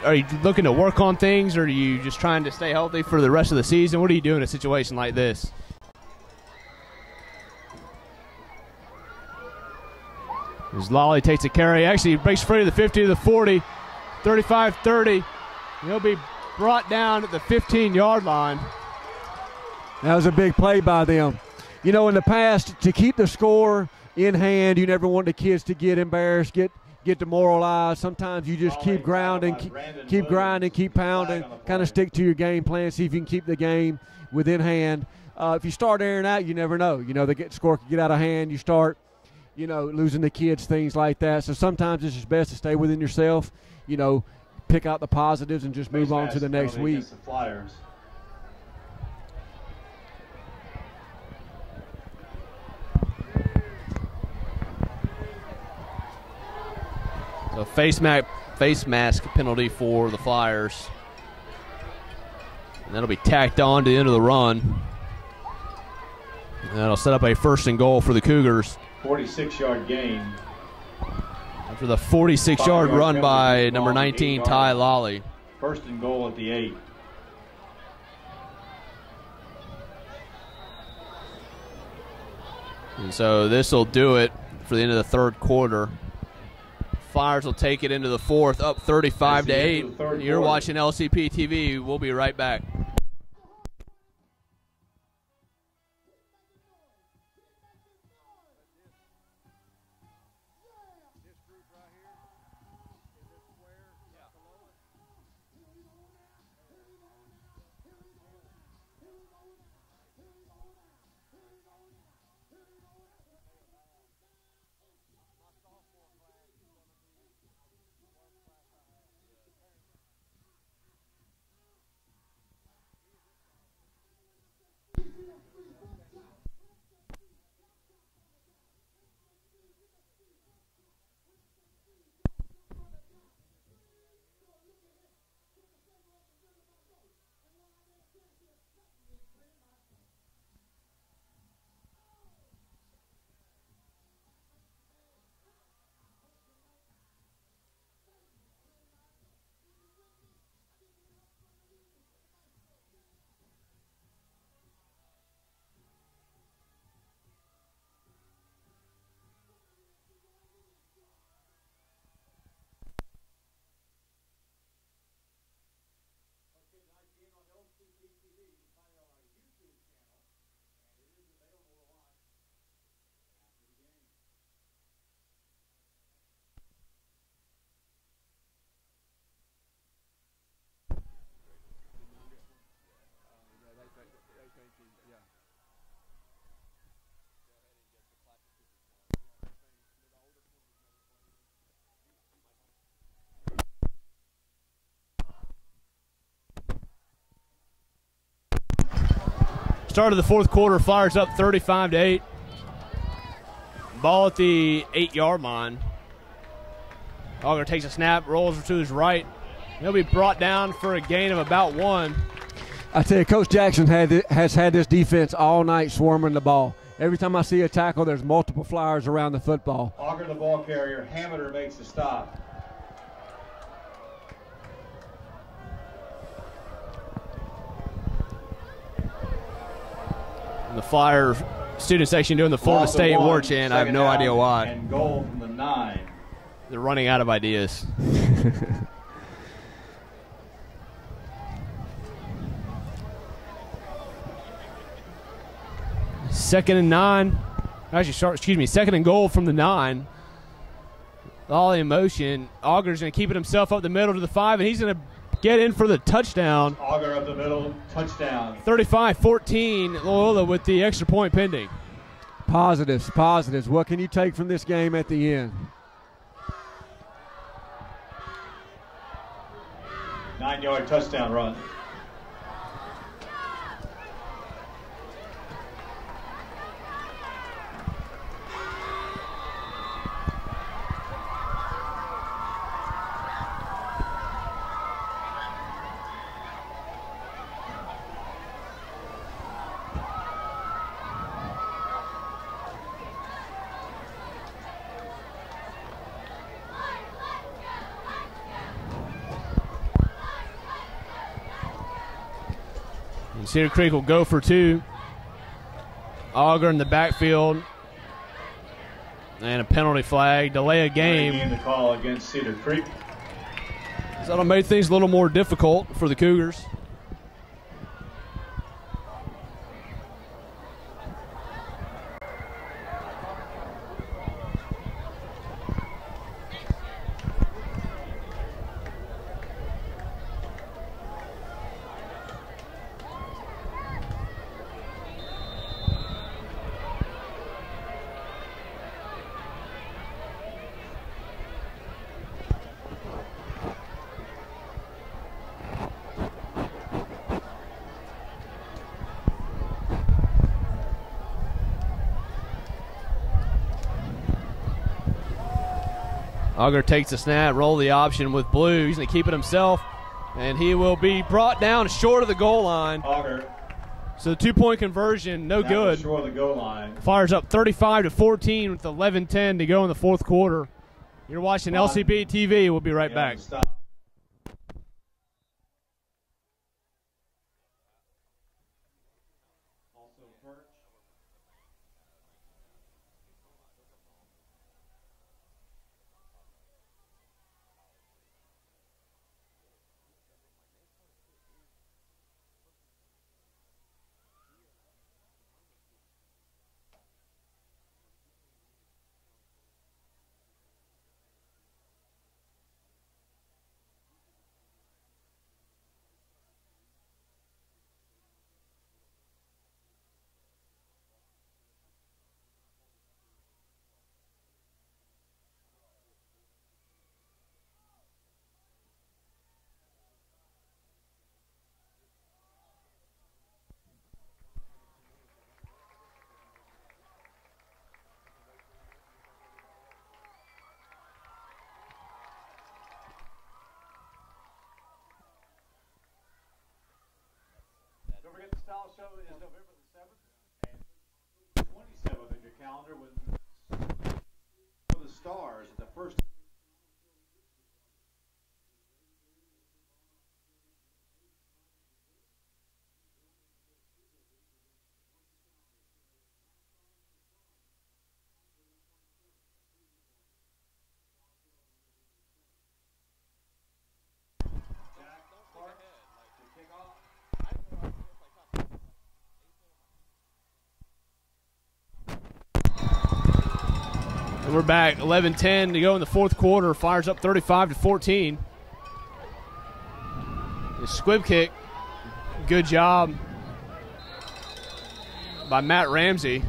are you looking to work on things, or are you just trying to stay healthy for the rest of the season? What do you do in a situation like this? As Lolly takes a carry, actually breaks free to the 50 to the 40, 35-30. He'll be brought down at the 15-yard line. That was a big play by them. You know, in the past, to keep the score in hand, you never want the kids to get embarrassed, get demoralized. Sometimes you just keep grounding, keep grinding, keep pounding, kind of stick to your game plan, see if you can keep the game within hand. If you start airing out, you never know. You know, the score can get out of hand. You start, you know, losing the kids, things like that. So sometimes it's just best to stay within yourself, you know, pick out the positives and just move on to the next week. So face mask penalty for the Flyers. And that'll be tacked on to the end of the run. And that'll set up a 1st and goal for the Cougars. 46-yard gain. After the 46-yard run by number 19, Ty Lolly. 1st and goal at the 8. And so this will do it for the end of the 3rd quarter. Flyers will take it into the 4th, up 35-8. You're watching LCP TV. We'll be right back. Start of the 4th quarter, Flyers up 35-8. Ball at the 8-yard line. Auger takes a snap, rolls to his right. He'll be brought down for a gain of about 1. I tell you, Coach Jackson has had this defense all night swarming the ball. Every time I see a tackle, there's multiple Flyers around the football. Auger, the ball carrier. Hammeter makes the stop. The Flyer student section doing the Florida State war chant. I have no idea why. And goal from the 9. They're running out of ideas. 2nd and 9. Actually, excuse me, 2nd and goal from the 9. All in motion. Auger's going to keep it himself up the middle to the 5, and he's going to get in for the touchdown. Auger up the middle, touchdown. 35-14, Loyola with the extra point pending. Positives. What can you take from this game at the end? 9-yard touchdown run. Cedar Creek will go for 2. Auger in the backfield. And a penalty flag, delay a game. The call against Cedar Creek. So that'll make things a little more difficult for the Cougars. Auger takes the snap, roll the option with Blue. He's going to keep it himself, and he will be brought down short of the goal line. Auger. So the 2-point conversion, no good. Short of the goal line. Fires up 35-14 with 11:10 to go in the fourth quarter. You're watching LCP TV. We'll be right back. Stop. The style show is November the 7th and 27th in your calendar with the Stars at the first. And we're back, 11:10 to go in the fourth quarter. Fires up 35-14. The squib kick, good job by Matt Ramsey.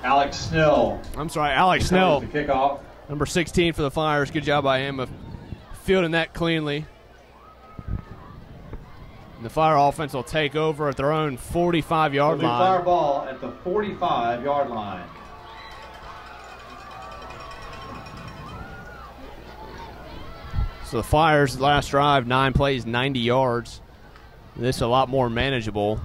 Alex Snell. Alex Snell. The kickoff. Number 16 for the Flyers. Good job by him of fielding that cleanly. The Fire offense will take over at their own 45-yard line. Fire ball at the 45-yard line. So the Fire's last drive, 9 plays, 90 yards. This a lot more manageable.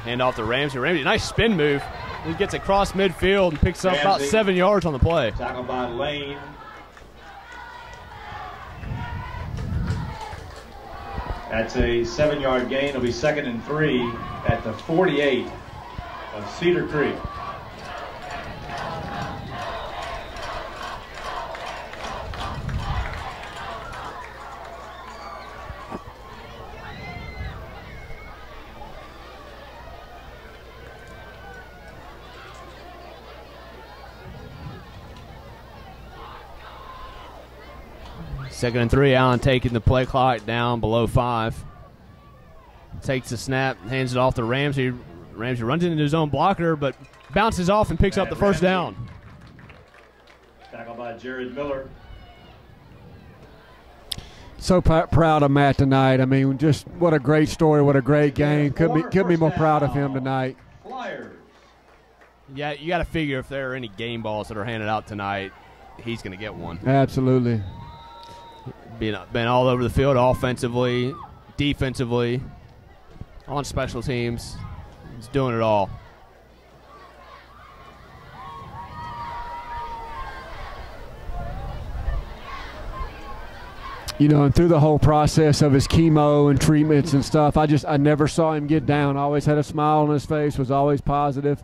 Hand off to Ramsey. Ramsey, nice spin move. He gets across midfield and picks up about 7 yards on the play. Tackled by Lane. That's a 7-yard gain. It'll be 2nd and 3 at the 48 of Cedar Creek. Second and 3, Allen taking the play clock down below 5. Takes the snap, hands it off to Ramsey. Ramsey runs into his own blocker, but bounces off and picks up the first down. Tackled by Jared Miller. So proud of Matt tonight. I mean, just what a great story, what a great game. Could be more proud of him tonight. Flyers. Yeah, you got to figure if there are any game balls that are handed out tonight. he's going to get one. Absolutely. Been all over the field offensively, defensively, on special teams. He's doing it all. You know, and through the whole process of his chemo and treatments and stuff, I never saw him get down. Always had a smile on his face, was always positive.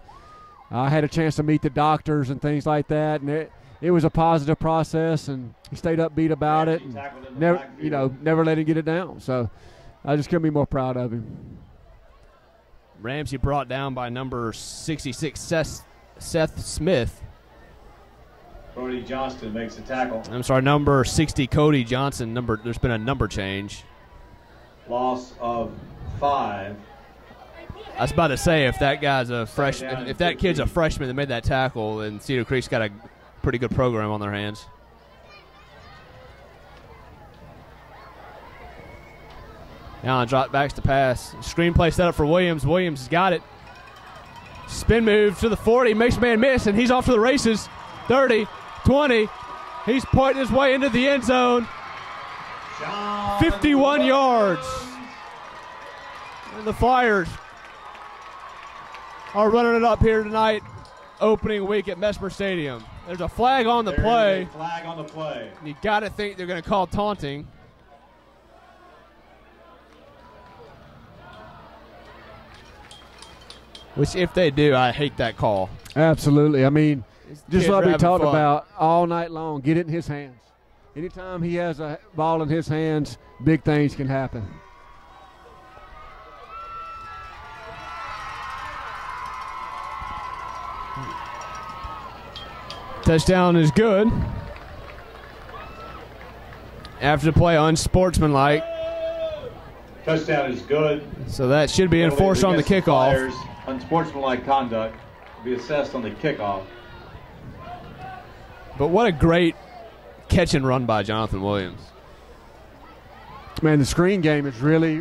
I had a chance to meet the doctors and things like that, and it was a positive process, and he stayed upbeat about it. And never let him get it down. So I just couldn't be more proud of him. Ramsey brought down by number 66, Seth Smith. Cody Johnston makes the tackle. I'm sorry, number 60, Cody Johnson. There's been a number change. Loss of 5. I was about to say, if that guy's a freshman, if that kid's a freshman that made that tackle, then Cedar Creek's got a pretty good program on their hands. Allen drop backs to pass. Screenplay set up for Williams. Williams has got it. Spin move to the 40, makes man miss, and he's off to the races. 30, 20. He's pointing his way into the end zone. 51 yards. And the Flyers are running it up here tonight, opening week at Mesmer Stadium. There's a flag on the play. Flag on the play. You got to think they're going to call taunting. Which, if they do, I hate that call. Absolutely. I mean, just like we talked fun about all night long, get it in his hands. Anytime he has a ball in his hands, big things can happen. Touchdown is good. After the play, unsportsmanlike. Touchdown is good. So that should be enforced on the kickoff. Flyers, unsportsmanlike conduct will be assessed on the kickoff. But what a great catch and run by Jonathan Williams. Man, the screen game has really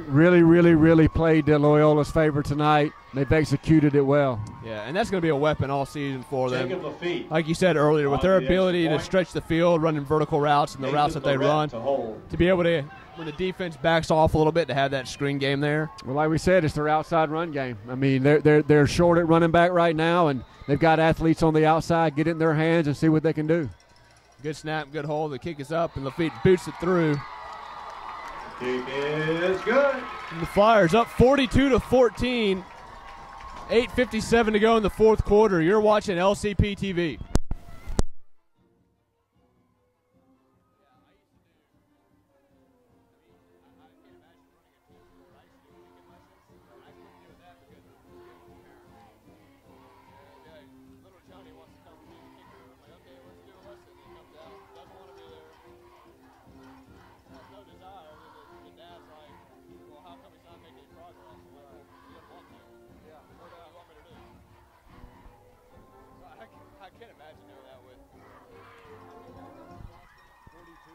played to Loyola's favor tonight. They've executed it well. Yeah, and that's going to be a weapon all season for them. Jacob Lafitte. Like you said earlier, with their ability to stretch the field, running vertical routes and the routes that they run, to be able to, when the defense backs off a little bit, to have that screen game there. Well, like we said, it's their outside run game. I mean, they're short at running back right now, and they've got athletes on the outside. Get it in their hands and see what they can do. Good snap, good hold. The kick is up, and Lafitte boots it through. Kick is good. And the Flyers up 42-14. 8:57 to go in the fourth quarter. You're watching LCP TV.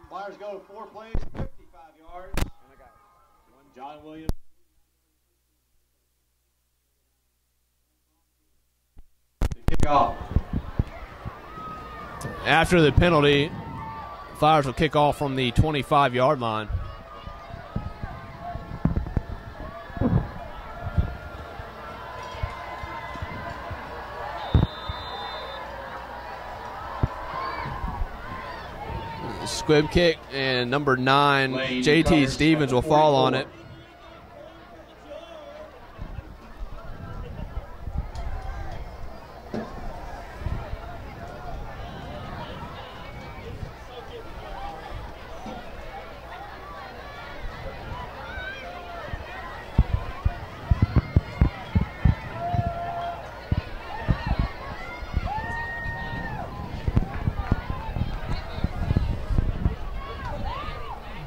Flyers go 4 plays, 55 yards. And I got John Williams. To kick off. After the penalty, Flyers will kick off from the 25-yard line. Squib kick, and number 9, JT Stevens, will fall on it.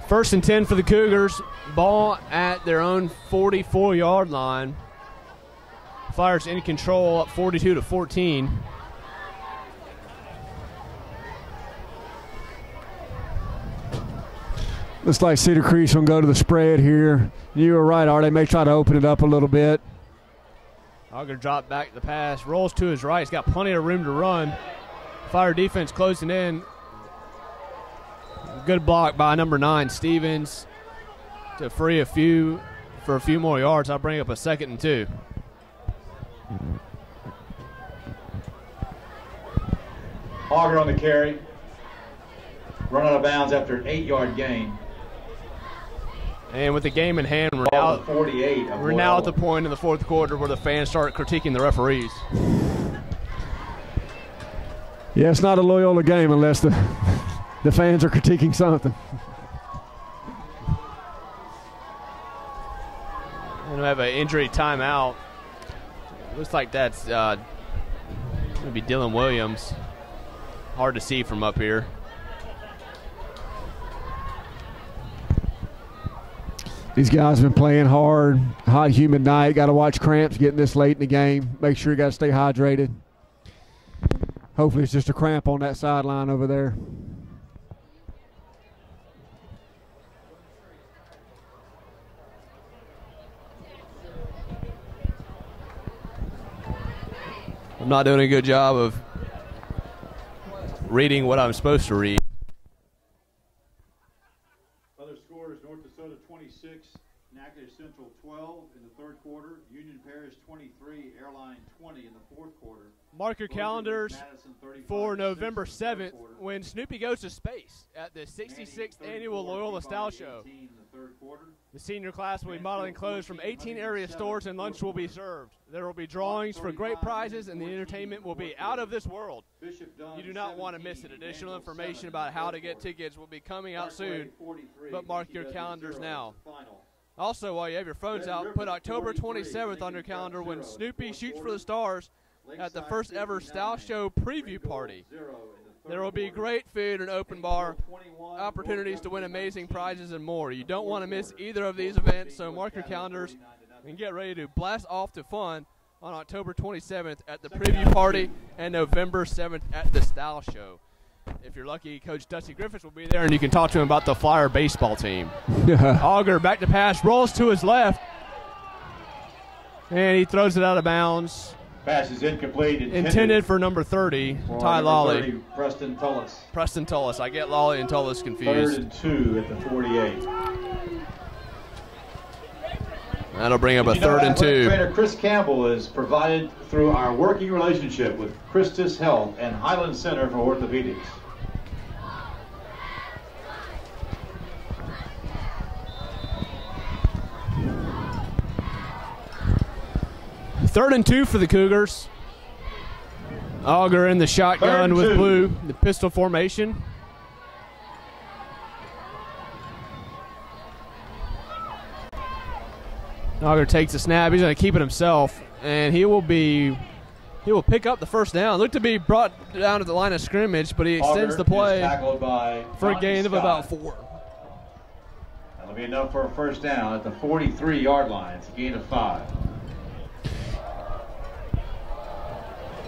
First and 10 for the Cougars. Ball at their own 44-yard line. Flyers in control, up 42-14. Looks like Cedar Creek's going to go to the spread here. You were right, Art. They may try to open it up a little bit. Auger drop back the pass, rolls to his right. He's got plenty of room to run. Flyer defense closing in. Good block by number 9, Stevens, to free for a few more yards. I'll bring up a 2nd and 2. Auger on the carry. Run out of bounds after an 8-yard gain. And with the game in hand, we're now at the point in the fourth quarter where the fans start critiquing the referees. Yeah, it's not a Loyola game unless the fans are critiquing something. And we have an injury timeout. Looks like that's going to be Dylan Williams. Hard to see from up here. These guys have been playing hard. Hot, humid night. Got to watch cramps getting this late in the game. Make sure you got to stay hydrated. Hopefully it's just a cramp on that sideline over there. I'm not doing a good job of reading what I'm supposed to read. Other scores: North Dakota 26, Natchitoches Central 12 in the third quarter, Union Parish 23, Airline 20 in the fourth quarter. Mark your calendars for November 7th when Snoopy goes to space at the 66th Annual Loyola Style Show. The senior class will be modeling clothes from 18 area stores and lunch will be served. There will be drawings for great prizes and the entertainment will be out of this world. You do not want to miss it. Additional information about how to get tickets will be coming out soon, but mark your calendars now. Also, while you have your phones out, put October 27th on your calendar when Snoopy shoots for the stars at the first ever Style Show preview party. There will be great food and open bar, opportunities to win amazing prizes and more. You don't want to miss either of these events, so mark your calendars and get ready to blast off to fun on October 27th at the preview party and November 7th at the Style Show. If you're lucky, Coach Dusty Griffiths will be there and you can talk to him about the Flyer baseball team. Auger back to pass, rolls to his left, and he throws it out of bounds. Pass is incomplete. Intended for number 30, Ty Lawley. Preston Tullis. Preston Tullis. I get Lawley and Tullis confused. 3rd and 2 at the 48. That'll bring up a 3rd and 2. Trainer Chris Campbell is provided through our working relationship with Christus Health and Highland Center for Orthopedics. Third and 2 for the Cougars. Auger in the shotgun with Blue, the pistol formation. Auger takes the snap. He's going to keep it himself, and he will pick up the first down. Looked to be brought down to the line of scrimmage, but he extends the play for a gain of about 4. That'll be enough for a first down at the 43-yard line. It's a gain of 5.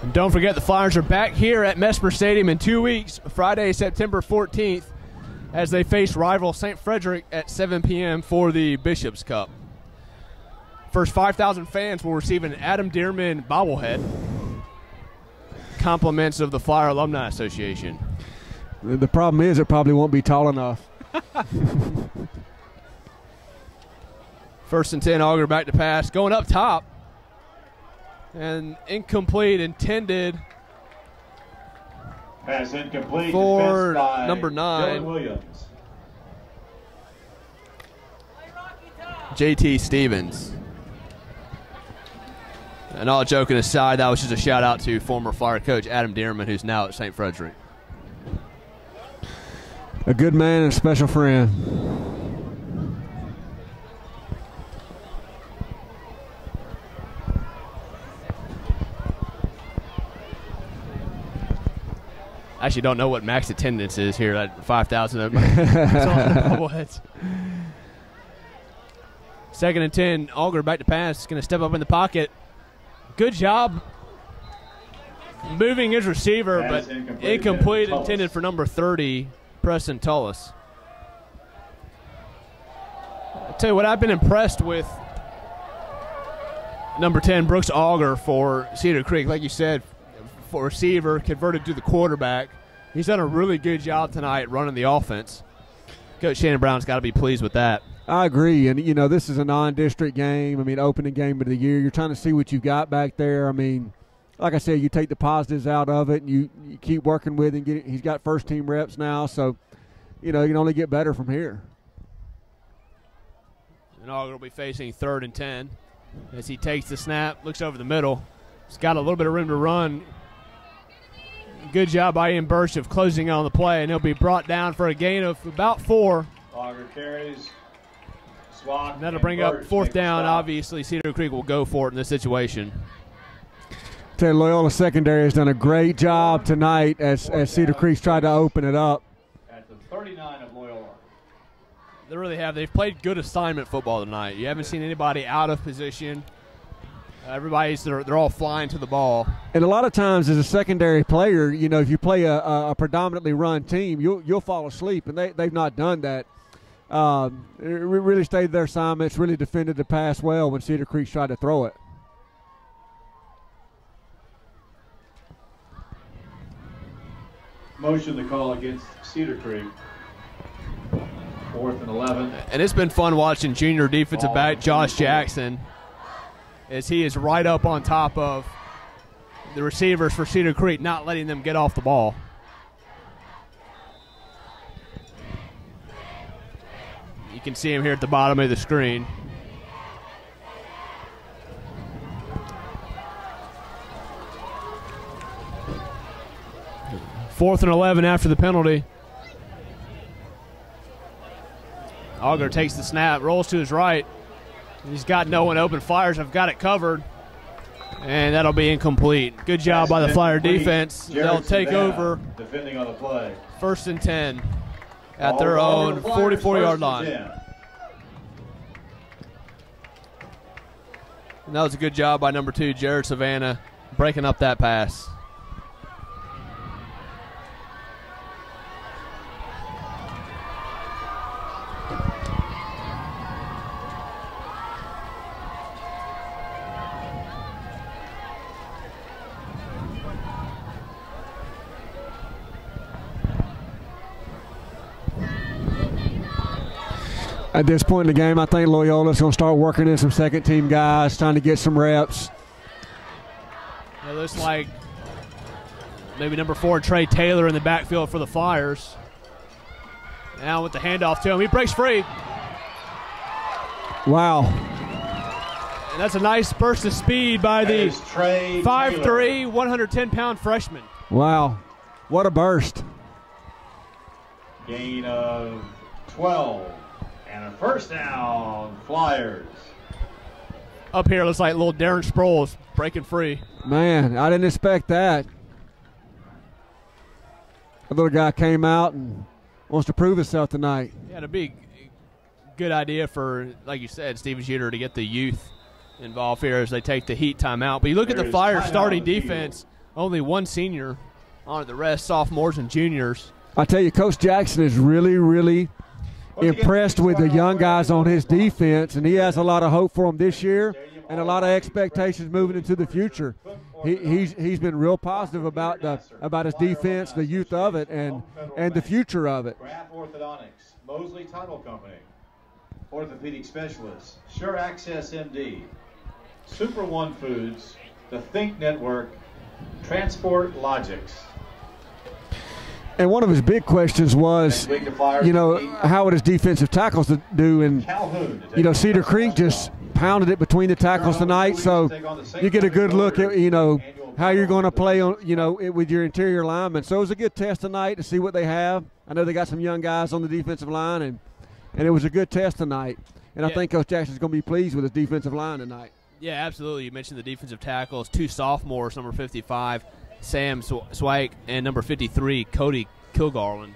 And don't forget the Flyers are back here at Mesmer Stadium in 2 weeks, Friday, September 14th, as they face rival St. Frederick at 7 p.m. for the Bishop's Cup. First 5,000 fans will receive an Adam Dearman bobblehead. Compliments of the Flyer Alumni Association. The problem is it probably won't be tall enough. 1st and 10, Auger back to pass. Going up top. And incomplete, intended pass incomplete for number 9, Dylan Williams. JT Stevens. And all joking aside, that was just a shout out to former Flyer coach Adam Dearman, who's now at St. Frederick. A good man and a special friend. I actually don't know what max attendance is here at 5,000 of bobbleheads. 2nd and 10, Auger back to pass. Going to step up in the pocket. Good job moving his receiver, but incomplete, intended for number 30, Preston Tullis. I'll tell you what, I've been impressed with number 10, Brooks Auger for Cedar Creek. Like you said, for receiver, converted to the quarterback. He's done a really good job tonight running the offense. Coach Shannon Brown's got to be pleased with that. I agree, and this is a non-district game. I mean, opening game of the year. You're trying to see what you've got back there. I mean, like I said, you take the positives out of it, and you keep working with him. He's got first-team reps now, so you can only get better from here. And Auger will be facing 3rd and 10 as he takes the snap, looks over the middle. He's got a little bit of room to run. Good job by Ian Burch of closing on the play, and he'll be brought down for a gain of about 4. Auger carries. Swat. And that'll bring up 4th down. Obviously, Cedar Creek will go for it in this situation. Tell you, Loyola secondary has done a great job tonight as Cedar Creek's tried to open it up. At the 39 of Loyola. They really have. They've played good assignment football tonight. You haven't seen anybody out of position. They're all flying to the ball. And a lot of times as a secondary player, if you play a predominantly run team, you'll fall asleep, and they've not done that. Really stayed their assignments, really defended the pass well when Cedar Creek tried to throw it. Motion to call against Cedar Creek. 4th and 11. And it's been fun watching junior defensive back Josh Jackson as he is right up on top of the receivers for Cedar Creek, not letting them get off the ball. You can see him here at the bottom of the screen. Fourth and 11 after the penalty. Auger takes the snap, rolls to his right. He's got no one open, fires. I've got it covered. And that'll be incomplete. Good job by the Flyer defense. They'll take over. Defending on the play. 1st and 10 at their own 44-yard line. And that was a good job by number 2, Jared Savannah, breaking up that pass. At this point in the game, I think Loyola's going to start working in some second-team guys, trying to get some reps. It looks like maybe number 4, Trey Taylor, in the backfield for the Flyers. Now with the handoff to him, he breaks free. Wow. And that's a nice burst of speed by the 5'3", 110-pound freshman. Wow. What a burst. Gain of 12. And a first down, Flyers. Up here, looks like little Darren Sproles breaking free. Man, I didn't expect that. A little guy came out and wants to prove himself tonight. Yeah, it'd be a good idea for, like you said, Steven Jeter to get the youth involved here as they take the heat timeout. But you look at the Flyers starting defense, only 1 senior on it, the rest sophomores and juniors. I tell you, Coach Jackson is really, really impressed with the young guys on his defense, and he has a lot of hope for them this year and a lot of expectations moving into the future. He's been real positive about his defense, the youth of it, and the future of it. Graph Orthodontics, Mosley Tunnel Company, Orthopedic Specialists, Sure Access MD, Super One Foods, the Think Network, Transport Logics. And one of his big questions was, how would his defensive tackles do? And, Cedar Creek just pounded it between the tackles tonight. So you get a good look at, how you're going to play on, with your interior linemen. So it was a good test tonight to see what they have. I know they got some young guys on the defensive line, and it was a good test tonight. And I think Coach Jackson's going to be pleased with his defensive line tonight. Yeah, absolutely. You mentioned the defensive tackles, 2 sophomores, number 55. Sam Swike, and number 53, Cody Kilgarland.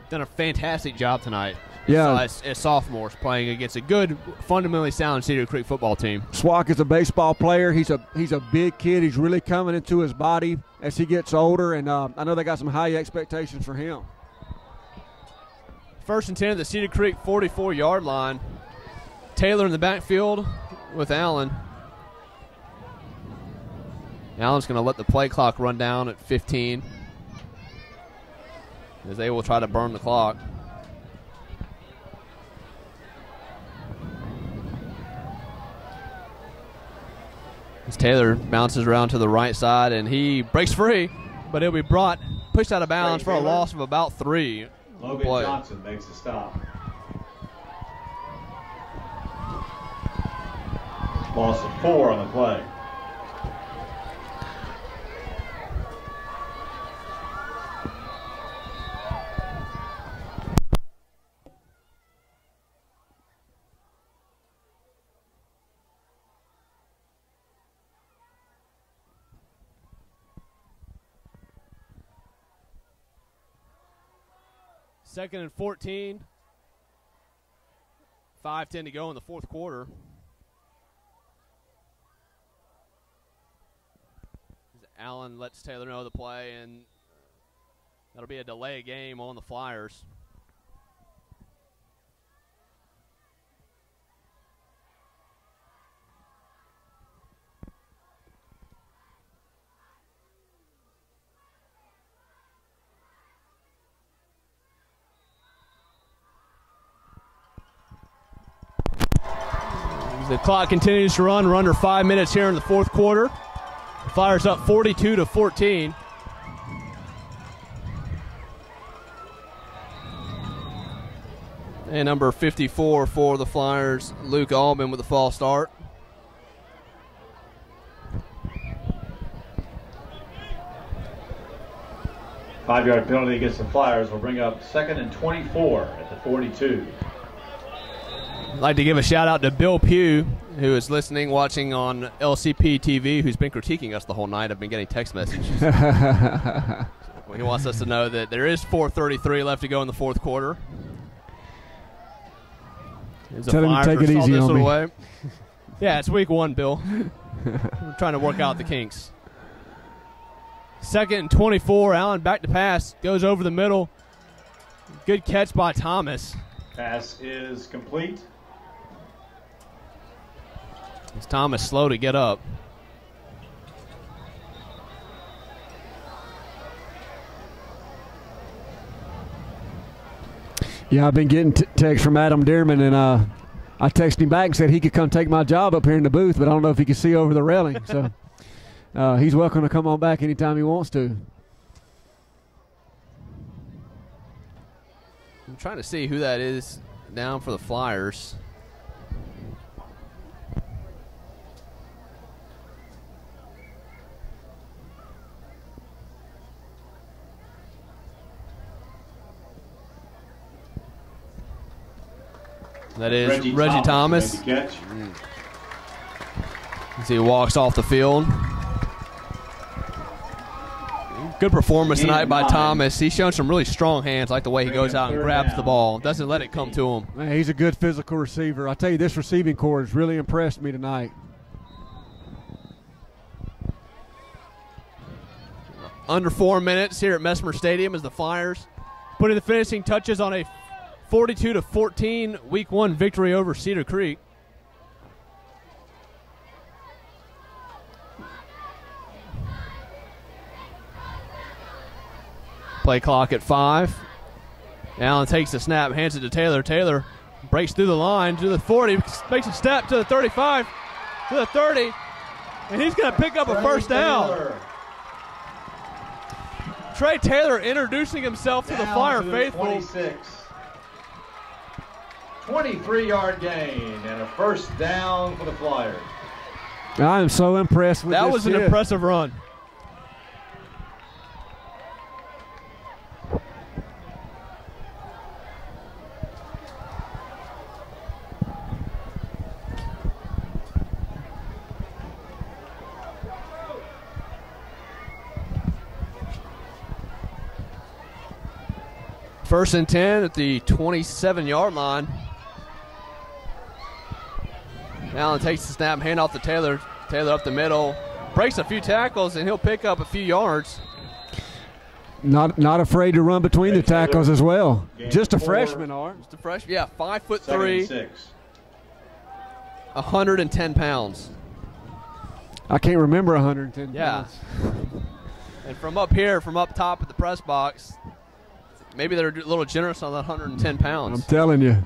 Done a fantastic job tonight. Yeah. As sophomores playing against a good, fundamentally sound Cedar Creek football team. Swike is a baseball player. He's a big kid. He's really coming into his body as he gets older, and I know they got some high expectations for him. 1st and 10 at the Cedar Creek 44-yard line. Taylor in the backfield with Allen. Allen's going to let the play clock run down at 15 as they will try to burn the clock. As Taylor bounces around to the right side, and he breaks free, but it'll be pushed out of bounds for a loss of about 3. Logan Johnson makes the stop. Loss of 4 on the play. Second and 14. 5:10 to go in the fourth quarter. Allen lets Taylor know the play, and that'll be a delay game on the Flyers. The clock continues to run. We're under 5 minutes here in the fourth quarter. The Flyers up 42-14. And number 54 for the Flyers, Luke Almond with a false start. Five-yard penalty against the Flyers will bring up 2nd and 24 at the 42. I'd like to give a shout out to Bill Pugh, who is listening, watching on LCP TV, who's been critiquing us the whole night. I've been getting text messages. He wants us to know that there is 4:33 left to go in the fourth quarter. Tell him to take it easy on me. Yeah, it's week 1, Bill. We're trying to work out the kinks. 2nd and 24. Allen back to pass. Goes over the middle. Good catch by Thomas. Pass is complete. Is Thomas slow to get up? Yeah, I've been getting texts from Adam Dearman, and I texted him back and said he could come take my job up here in the booth, but I don't know if he can see over the railing. So he's welcome to come on back anytime he wants to. I'm trying to see who that is down for the Flyers. That is Reggie Thomas. As he walks off the field. Good performance tonight by Thomas. He's shown some really strong hands, like the way he goes out and grabs the ball. Doesn't let it come to him. Man, he's a good physical receiver. I tell you, this receiving corps has really impressed me tonight. Under 4 minutes here at Mesmer Stadium as the Flyers putting the finishing touches on a 42-14 Week 1 victory over Cedar Creek. Play clock at 5. Allen takes the snap, hands it to Taylor. Taylor breaks through the line to the 40, makes a step to the 35, to the 30, and he's going to pick up a first down. Trey Taylor introducing himself to the Flyer faithful. 26. 23-yard gain and a first down for the Flyers. I am so impressed with this. That was an impressive run. First and 10 at the 27-yard line. Allen takes the snap, hand off to Taylor. Taylor up the middle, breaks a few tackles, and he'll pick up a few yards. Not afraid to run between the tackles as well. Just a freshman, Art. Just a freshman, yeah, 5'3", 110 pounds. I can't remember 110 yeah. pounds. And from up here, from up top of the press box, maybe they're a little generous on that 110 pounds. I'm telling you.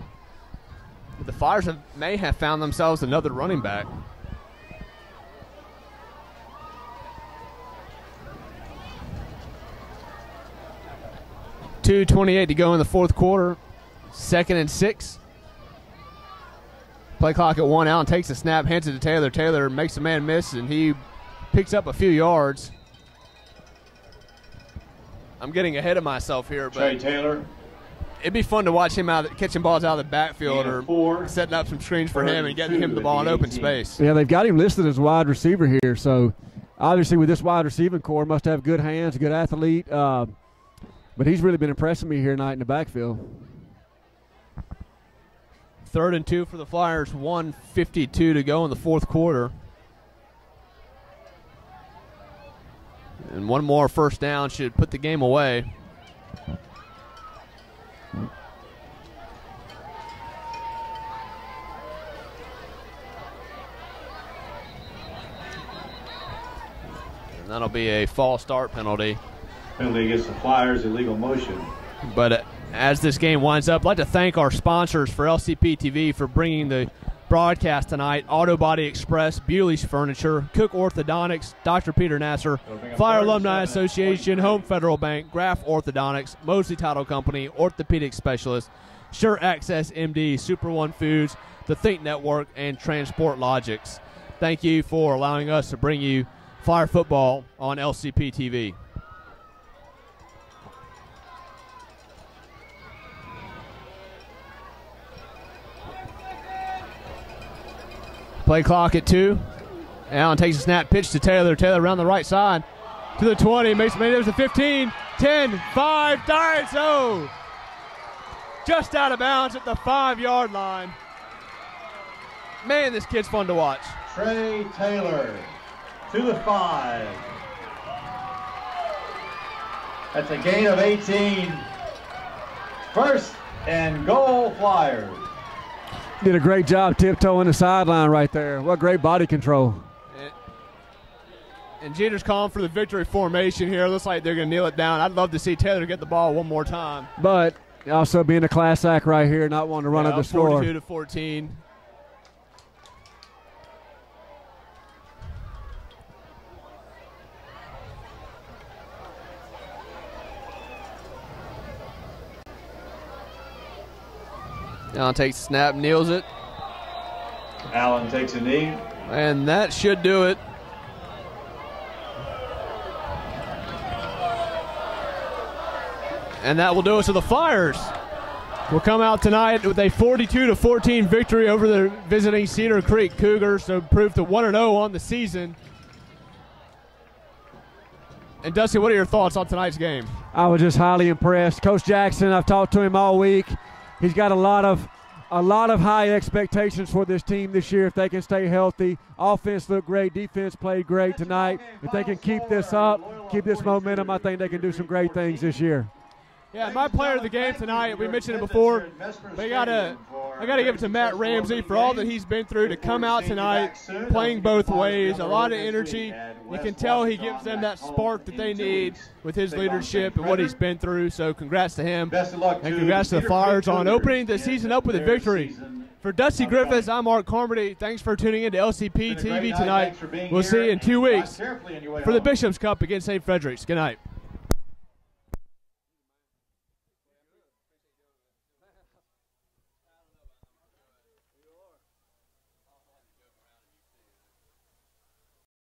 The Flyers may have found themselves another running back. 2:28 to go in the fourth quarter. 2nd and 6. Play clock at 1. Allen takes the snap, hands it to Taylor. Taylor makes a man miss, and he picks up a few yards. I'm getting ahead of myself here, but Trey Taylor. It'd be fun to watch him catching balls out of the backfield or setting up some screens for him and getting him the ball in open space. Yeah, they've got him listed as wide receiver here, so obviously with this wide receiving core, must have good hands, good athlete. But he's really been impressing me here tonight in the backfield. 3rd and 2 for the Flyers, 1:52 to go in the fourth quarter. And one more first down should put the game away. And that'll be a false start penalty. Penalty against the Flyers, illegal motion. But as this game winds up, I'd like to thank our sponsors for LCP TV for bringing the broadcast tonight. Auto Body Express, Bewley's Furniture, Cook Orthodontics, Dr. Peter Nasser, Flyer Alumni Association, Home Federal Bank, Graff Orthodontics, Mosley Title Company, Orthopedic Specialist, Sure Access MD, Super One Foods, the Think Network, and Transport Logics. Thank you for allowing us to bring you Flyer football on LCP TV. Play clock at 2. Allen takes a snap, pitch to Taylor. Taylor around the right side to the 20. Makes it. There's the 15, 10, 5. Darts. Oh! Just out of bounds at the 5-yard line. Man, this kid's fun to watch. Trey Taylor to the 5. That's a gain of 18. 1st and goal, Flyers. Did a great job tiptoeing the sideline right there. What great body control. And Cedar's calling for the victory formation here. Looks like they're going to kneel it down. I'd love to see Taylor get the ball one more time. But also being a class act right here, not wanting to run up the score. 42-14. Allen takes the snap, kneels it. Allen takes a knee. And that should do it. And that will do it. So the Flyers will come out tonight with a 42-14 victory over the visiting Cedar Creek Cougars to improve to 1-0 on the season. And Dusty, what are your thoughts on tonight's game? I was just highly impressed. Coach Jackson, I've talked to him all week. He's got a lot of high expectations for this team this year if they can stay healthy. Offense looked great. Defense played great tonight. If they can keep this up, keep this momentum, I think they can do some great things this year. Yeah, my player of the game tonight, we mentioned it before, but I gotta give it to Matt Ramsey for all that he's been through to come out tonight playing both ways, a lot of energy. You can tell he gives them that spark that they need with his leadership and what he's been through, so congrats to him. And congrats to the Flyers on opening the season up with a victory. For Dusty Griffiths, I'm Mark Carmody. Thanks for tuning in to LCP TV tonight. We'll see you in 2 weeks for the Bishop's Cup against St. Frederick's. Good night.